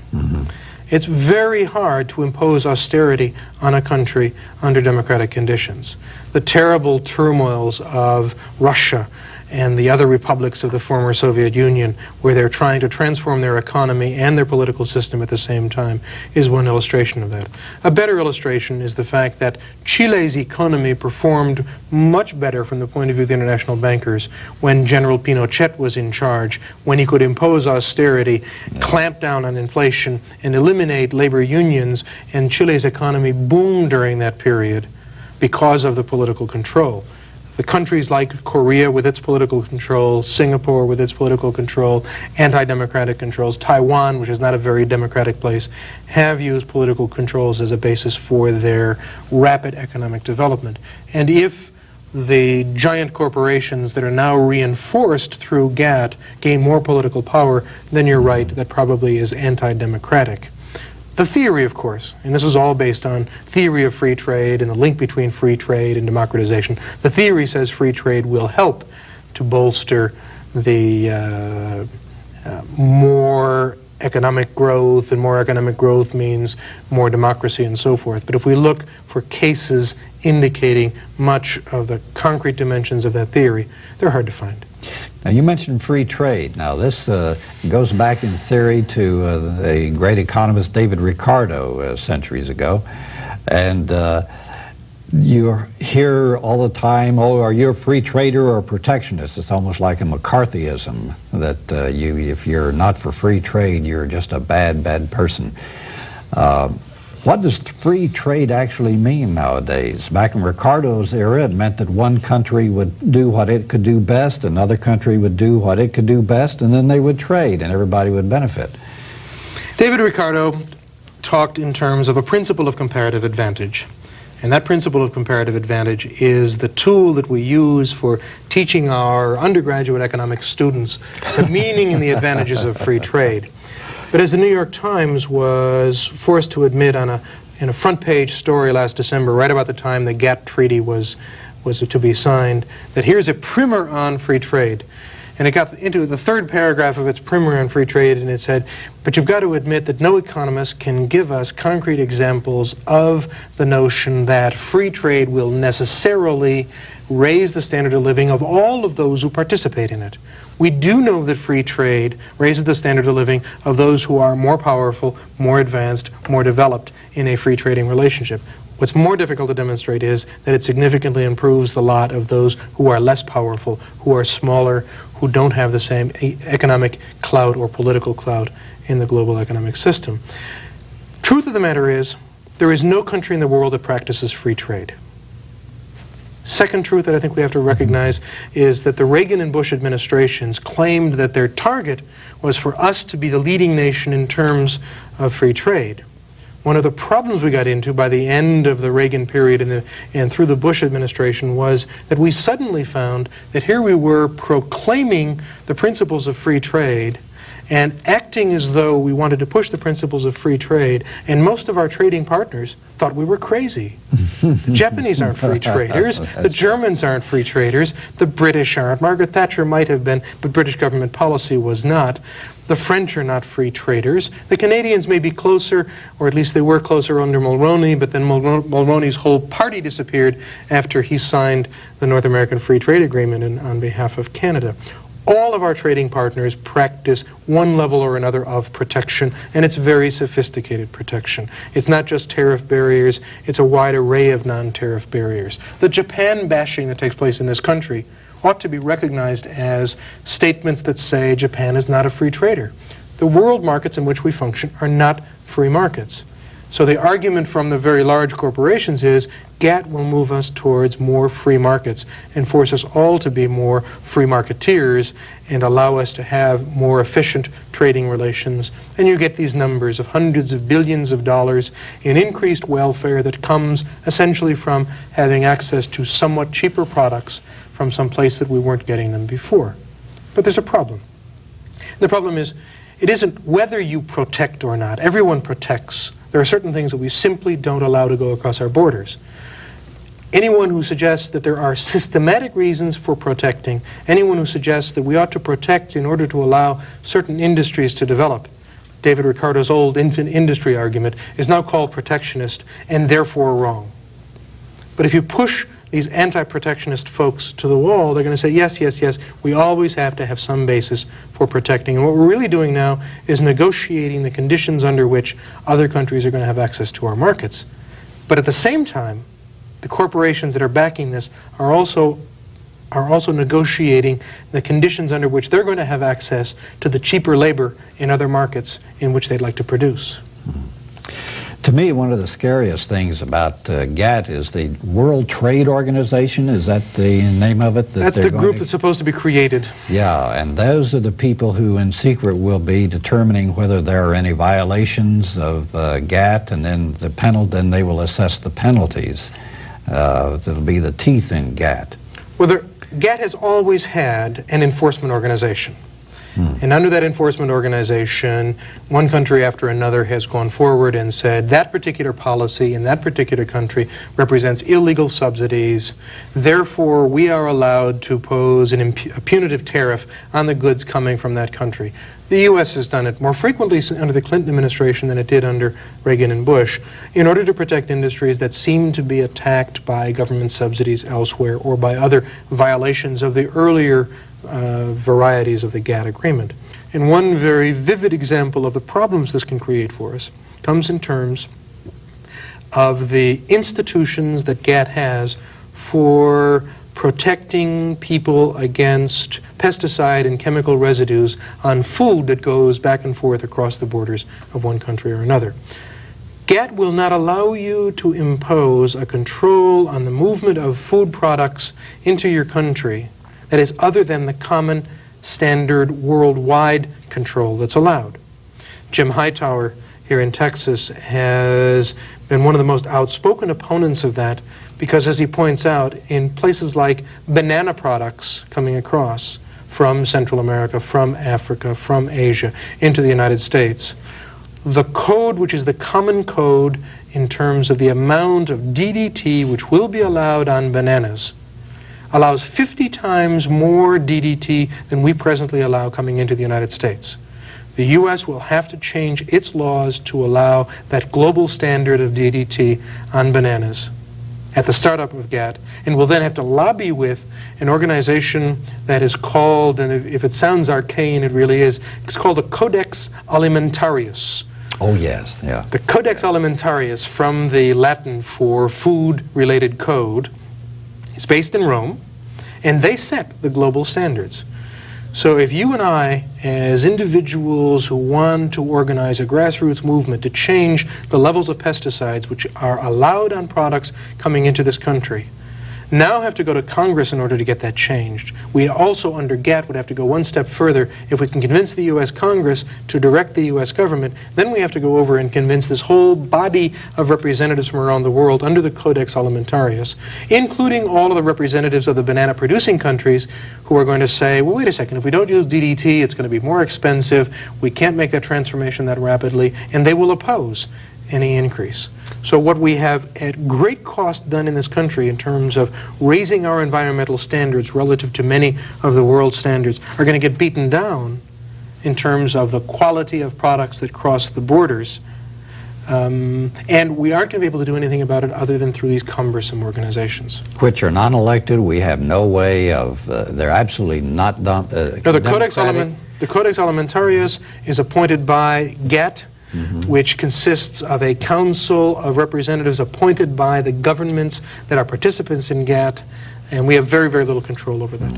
It's very hard to impose austerity on a country under democratic conditions. The terrible turmoils of Russia and the other republics of the former Soviet Union, where they're trying to transform their economy and their political system at the same time, is one illustration of that. A better illustration is the fact that Chile's economy performed much better from the point of view of the international bankers when General Pinochet was in charge, when he could impose austerity, clamp down on inflation, and eliminate labor unions, and Chile's economy boomed during that period because of the political control. The countries like Korea with its political control, Singapore with its political control, anti-democratic controls, Taiwan, which is not a very democratic place, have used political controls as a basis for their rapid economic development. And if the giant corporations that are now reinforced through GATT gain more political power, then you're right, that probably is anti-democratic. The theory, of course, and this is all based on theory of free trade and the link between free trade and democratization. The theory says free trade will help to bolster the more economic growth, and more economic growth means more democracy and so forth. But if we look for cases indicating much of the concrete dimensions of that theory, they're hard to find. Now, you mentioned free trade. Now, this goes back in theory to the great economist David Ricardo centuries ago. And you hear all the time, oh, are you a free trader or a protectionist? It's almost like a McCarthyism, that if you're not for free trade, you're just a bad person. What does free trade actually mean nowadays? Back in Ricardo's era, it meant that one country would do what it could do best, another country would do what it could do best, and then they would trade, and everybody would benefit. David Ricardo talked in terms of a principle of comparative advantage. And that principle of comparative advantage is the tool that we use for teaching our undergraduate economics students the meaning and the advantages of free trade. But as the New York Times was forced to admit in a front-page story last December, right about the time the GATT treaty was to be signed, that here's a primer on free trade. And it got into the third paragraph of its primer on free trade, and it said, but you've got to admit that no economist can give us concrete examples of the notion that free trade will necessarily raise the standard of living of all of those who participate in it. We do know that free trade raises the standard of living of those who are more powerful, more advanced, more developed in a free trading relationship. What's more difficult to demonstrate is that it significantly improves the lot of those who are less powerful, who are smaller, who don't have the same economic clout or political clout in the global economic system. Truth of the matter is, there is no country in the world that practices free trade. Second truth that I think we have to recognize is that the Reagan and Bush administrations claimed that their target was for us to be the leading nation in terms of free trade. One of the problems we got into by the end of the Reagan period and through the Bush administration was that we suddenly found that here we were proclaiming the principles of free trade and acting as though we wanted to push the principles of free trade, and most of our trading partners thought we were crazy. The Japanese aren't free traders, the Germans aren't free traders, the British aren't. Margaret Thatcher might have been, but British government policy was not. The French are not free traders. The Canadians may be closer, or at least they were closer under Mulroney, but then Mulroney's whole party disappeared after he signed the North American Free Trade Agreement on behalf of Canada. All of our trading partners practice one level or another of protection, and it's very sophisticated protection. It's not just tariff barriers, it's a wide array of non-tariff barriers. The Japan bashing that takes place in this country ought to be recognized as statements that say Japan is not a free trader. The world markets in which we function are not free markets. So the argument from the very large corporations is GATT will move us towards more free markets and force us all to be more free marketeers and allow us to have more efficient trading relations. And you get these numbers of hundreds of billions of dollars in increased welfare that comes essentially from having access to somewhat cheaper products from some place that we weren't getting them before. But there's a problem. The problem is, it isn't whether you protect or not. Everyone protects. There are certain things that we simply don't allow to go across our borders. Anyone who suggests that there are systematic reasons for protecting, anyone who suggests that we ought to protect in order to allow certain industries to develop, David Ricardo's old infant industry argument, is now called protectionist and therefore wrong. But if you push these anti-protectionist folks to the wall, they're going to say, yes, yes, yes, we always have to have some basis for protecting. And what we're really doing now is negotiating the conditions under which other countries are going to have access to our markets. But at the same time, the corporations that are backing this are also negotiating the conditions under which they're going to have access to the cheaper labor in other markets in which they'd like to produce. To me, one of the scariest things about GATT is the World Trade Organization. Is that the name of it? That's the group that's supposed to be created. Yeah, and those are the people who in secret will be determining whether there are any violations of GATT, and then they will assess the penalties. That'll be the teeth in GATT. Well, GATT has always had an enforcement organization. And under that enforcement organization, one country after another has gone forward and said that particular policy in that particular country represents illegal subsidies. Therefore, we are allowed to pose a punitive tariff on the goods coming from that country. The U.S. has done it more frequently under the Clinton administration than it did under Reagan and Bush in order to protect industries that seem to be attacked by government subsidies elsewhere or by other violations of the earlier varieties of the GATT agreement. And one very vivid example of the problems this can create for us comes in terms of the institutions that GATT has for protecting people against pesticide and chemical residues on food that goes back and forth across the borders of one country or another. GATT will not allow you to impose a control on the movement of food products into your country that is other than the common standard worldwide control that's allowed. Jim Hightower here in Texas has been one of the most outspoken opponents of that because, as he points out, in places like banana products coming across from Central America, from Africa, from Asia into the United States, the code, which is the common code in terms of the amount of DDT which will be allowed on bananas, allows 50 times more DDT than we presently allow coming into the United States. The U.S. will have to change its laws to allow that global standard of DDT on bananas at the startup of GATT, and will then have to lobby with an organization that is called, and if it sounds arcane, it really is, it's called a Codex Alimentarius. Oh, yes, yeah. The Codex Alimentarius, from the Latin for food-related code, is based in Rome, and they set the global standards. So if you and I, as individuals who want to organize a grassroots movement to change the levels of pesticides which are allowed on products coming into this country, now have to go to Congress in order to get that changed. We also, under GATT, would have to go one step further. If we can convince the U.S. Congress to direct the U.S. government, then we have to go over and convince this whole body of representatives from around the world under the Codex Alimentarius, including all of the representatives of the banana-producing countries who are going to say, well, wait a second, if we don't use DDT, it's going to be more expensive, we can't make that transformation that rapidly, and they will oppose any increase. So what we have at great cost done in this country in terms of raising our environmental standards relative to many of the world standards are going to get beaten down in terms of the quality of products that cross the borders. And we aren't going to be able to do anything about it other than through these cumbersome organizations. Which are non-elected. We have no way of, they're absolutely not no, the Codex Alimentarius is appointed by GATT, which consists of a council of representatives appointed by the governments that are participants in GATT, and we have very, very little control over that.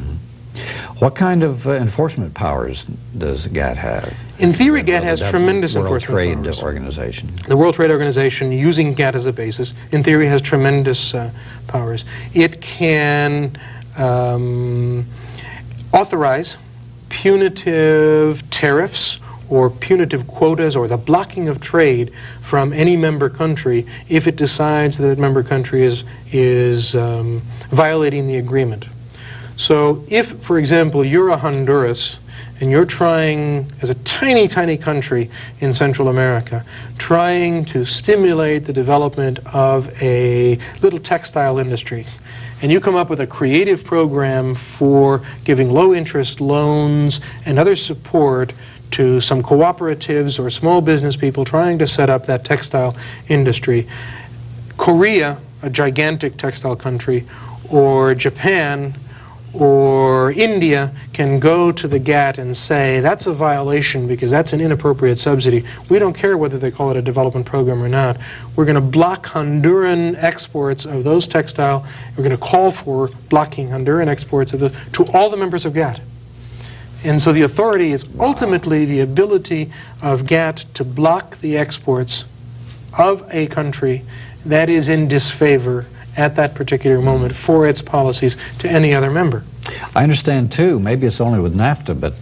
What kind of enforcement powers does GATT have? In theory, GATT has tremendous enforcement powers. World Trade Organization. The World Trade Organization, using GATT as a basis, in theory has tremendous powers. It can authorize punitive tariffs or punitive quotas or the blocking of trade from any member country if it decides that member country is violating the agreement. So if, for example, you're a Honduras and you're trying, as a tiny, tiny country in Central America, trying to stimulate the development of a little textile industry, and you come up with a creative program for giving low-interest loans and other support to some cooperatives or small business people trying to set up that textile industry, Korea, a gigantic textile country, or Japan, or India can go to the GATT and say, that's a violation because that's an inappropriate subsidy. We don't care whether they call it a development program or not. We're going to block Honduran exports of those textile. We're going to call for blocking Honduran exports of to all the members of GATT. And so the authority is ultimately the ability of GATT to block the exports of a country that is in disfavor at that particular moment for its policies to any other member. I understand, too, maybe it's only with NAFTA, but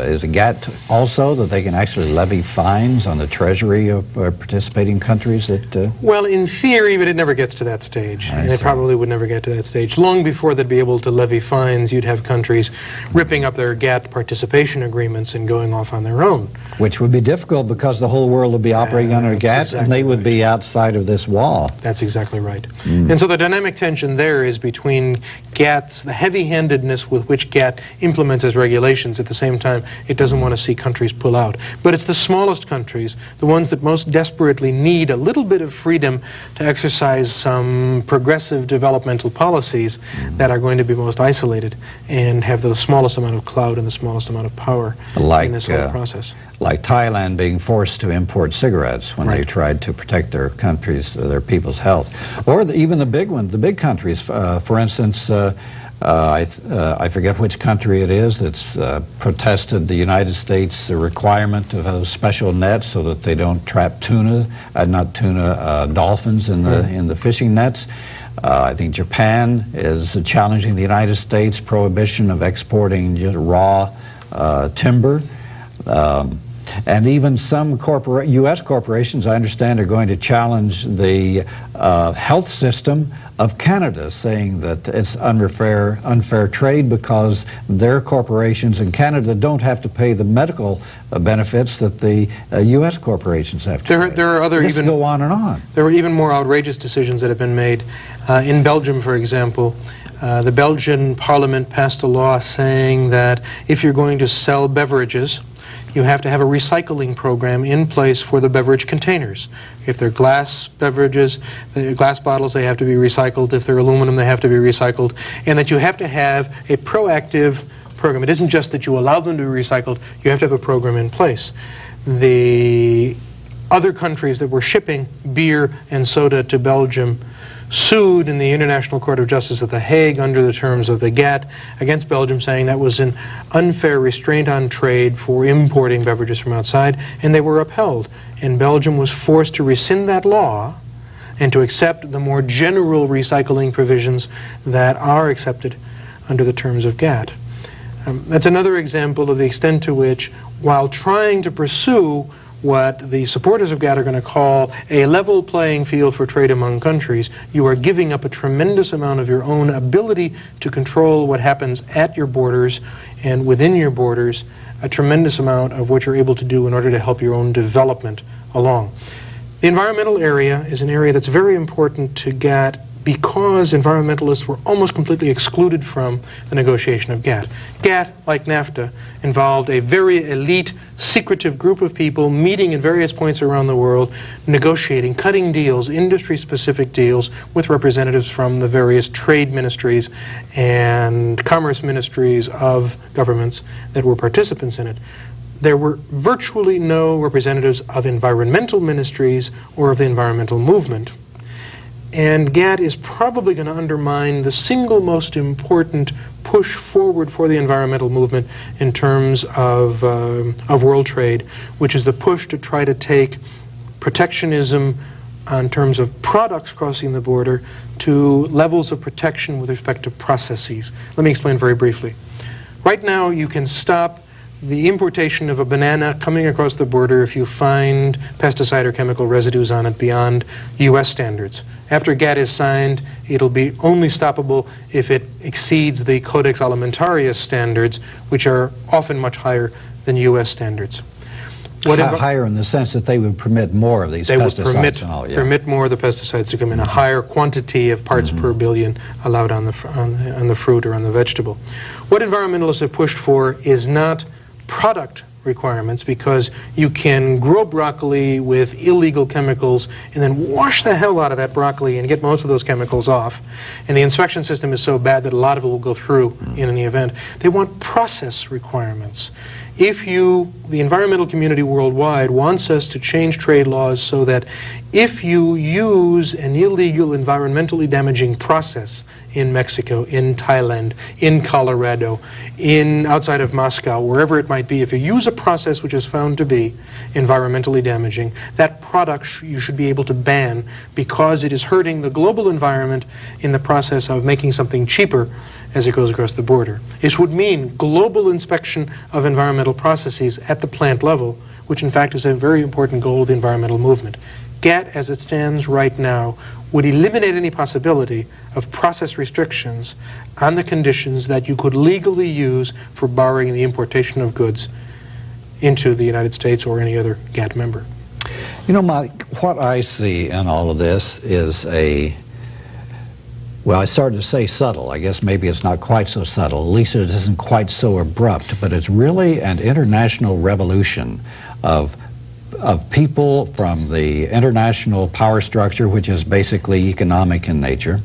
is a GATT also that they can actually levy fines on the treasury of participating countries? That Well, in theory, but it never gets to that stage. And it probably would never get to that stage. Long before they'd be able to levy fines, you'd have countries ripping up their GATT participation agreements and going off on their own. Which would be difficult because the whole world would be operating under GATT, and they would be outside of this wall. That's exactly right. And so the dynamic tension there is between GATT's, the heavy-handedness with which GATT implements its regulations. At the same time, it doesn't want to see countries pull out. But it's the smallest countries, the ones that most desperately need a little bit of freedom to exercise some progressive developmental policies that are going to be most isolated and have the smallest amount of clout and the smallest amount of power in this whole process. Like Thailand being forced to import cigarettes when they tried to protect their countries, their people's health. Or even the big ones, the big countries. For instance, I forget which country it is that's protested the United States requirement of those special nets so that they don't trap dolphins in the fishing nets. I think Japan is challenging the United States prohibition of exporting just raw timber. And even some U.S. corporations, I understand, are going to challenge the health system of Canada, saying that it's unfair trade because their corporations in Canada don't have to pay the medical benefits that the U.S. corporations have to pay. There are other this go on and on. There were even more outrageous decisions that have been made. In Belgium, for example, the Belgian Parliament passed a law saying that if you're going to sell beverages, you have to have a recycling program in place for the beverage containers. If they're glass beverages, glass bottles, they have to be recycled. If they're aluminum, they have to be recycled. And that you have to have a proactive program. It isn't just that you allow them to be recycled, you have to have a program in place. The other countries that were shipping beer and soda to Belgium sued in the International Court of Justice at The Hague under the terms of the GATT against Belgium, saying that was an unfair restraint on trade for importing beverages from outside, and they were upheld. And Belgium was forced to rescind that law and to accept the more general recycling provisions that are accepted under the terms of GATT. That's another example of the extent to which, while trying to pursue what the supporters of GATT are going to call a level playing field for trade among countries, you are giving up a tremendous amount of your own ability to control what happens at your borders and within your borders, a tremendous amount of what you're able to do in order to help your own development along. The environmental area is an area that's very important to GATT because environmentalists were almost completely excluded from the negotiation of GATT. GATT, like NAFTA, involved a very elite, secretive group of people meeting at various points around the world, negotiating, cutting deals, industry-specific deals with representatives from the various trade ministries and commerce ministries of governments that were participants in it. There were virtually no representatives of environmental ministries or of the environmental movement. And GATT is probably going to undermine the single most important push forward for the environmental movement in terms of world trade, which is the push to try to take protectionism in terms of products crossing the border to levels of protection with respect to processes. Let me explain very briefly. Right now, you can stop the importation of a banana coming across the border if you find pesticide or chemical residues on it beyond U.S. standards. After GATT is signed, it'll be only stoppable if it exceeds the Codex Alimentarius standards, which are often much higher than U.S. standards. Higher in the sense that they would permit more of these pesticides. They would permit more of the pesticides to come in, a higher quantity of parts per billion allowed on the fruit or on the vegetable. What environmentalists have pushed for is not product requirements, because you can grow broccoli with illegal chemicals and then wash the hell out of that broccoli and get most of those chemicals off. And the inspection system is so bad that a lot of it will go through in any event. They want process requirements. The environmental community worldwide wants us to change trade laws so that if you use an illegal environmentally damaging process in Mexico, in Thailand, in Colorado, outside of Moscow, wherever it might be, if you use a process which is found to be environmentally damaging, that product you should be able to ban because it is hurting the global environment in the process of making something cheaper as it goes across the border. This would mean global inspection of environmental processes at the plant level, which in fact is a very important goal of the environmental movement. GATT, as it stands right now, would eliminate any possibility of process restrictions on the conditions that you could legally use for barring the importation of goods into the United States or any other GATT member. You know, Mike, what I see in all of this is well, I started to say subtle. I guess maybe it's not quite so subtle. At least it isn't quite so abrupt. But it's really an international revolution of people from the international power structure, which is basically economic in nature,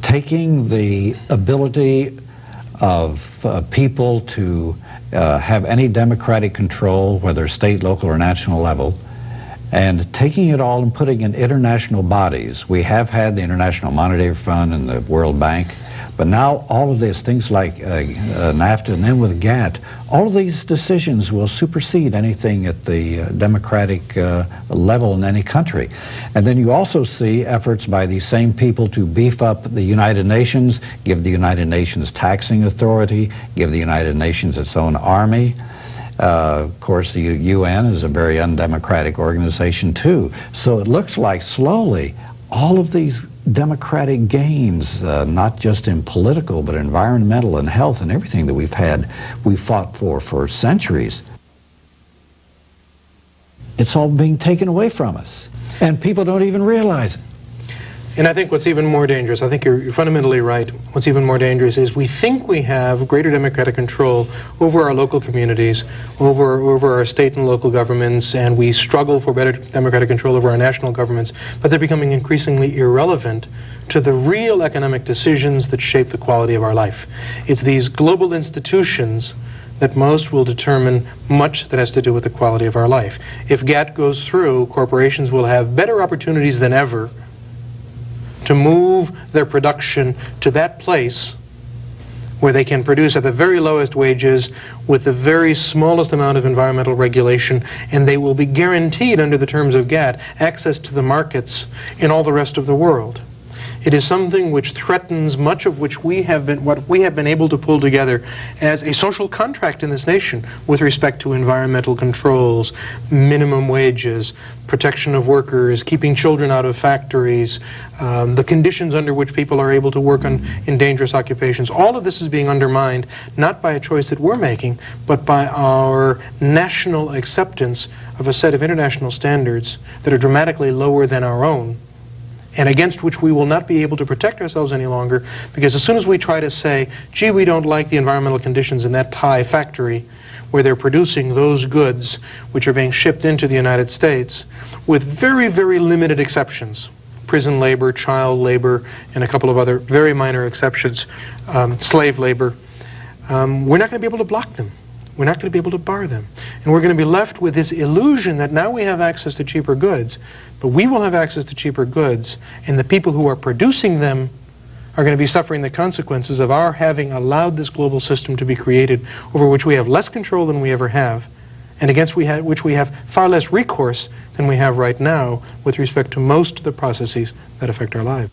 taking the ability of people to have any democratic control, whether state, local, or national level, and taking it all and putting in international bodies. We have had the International Monetary Fund and the World Bank, but now all of these things like NAFTA and then with GATT, all of these decisions will supersede anything at the democratic level in any country. And then you also see efforts by these same people to beef up the United Nations, give the United Nations taxing authority, give the United Nations its own army. Of course, the UN is a very undemocratic organization too. So it looks like slowly all of these democratic gains, not just in political but environmental and health and everything that we've fought for centuries, it's all being taken away from us. And people don't even realize it. And I think what's even more dangerous, I think you're fundamentally right, what's even more dangerous is we think we have greater democratic control over our local communities, over our state and local governments, and we struggle for better democratic control over our national governments, but they're becoming increasingly irrelevant to the real economic decisions that shape the quality of our life. It's these global institutions that most will determine much that has to do with the quality of our life. If GATT goes through, corporations will have better opportunities than ever to move their production to that place where they can produce at the very lowest wages with the very smallest amount of environmental regulation, and they will be guaranteed under the terms of GATT access to the markets in all the rest of the world. It is something which threatens much of what we have been able to pull together as a social contract in this nation with respect to environmental controls, minimum wages, protection of workers, keeping children out of factories, the conditions under which people are able to work in dangerous occupations. All of this is being undermined not by a choice that we're making, but by our national acceptance of a set of international standards that are dramatically lower than our own, and against which we will not be able to protect ourselves any longer, because as soon as we try to say, gee, we don't like the environmental conditions in that Thai factory where they're producing those goods which are being shipped into the United States, with very, very limited exceptions, prison labor, child labor, and a couple of other very minor exceptions, slave labor, we're not going to be able to block them. We're not going to be able to bar them. And we're going to be left with this illusion that now we have access to cheaper goods, but we will have access to cheaper goods, and the people who are producing them are going to be suffering the consequences of our having allowed this global system to be created over which we have less control than we ever have, and against which we have far less recourse than we have right now with respect to most of the processes that affect our lives.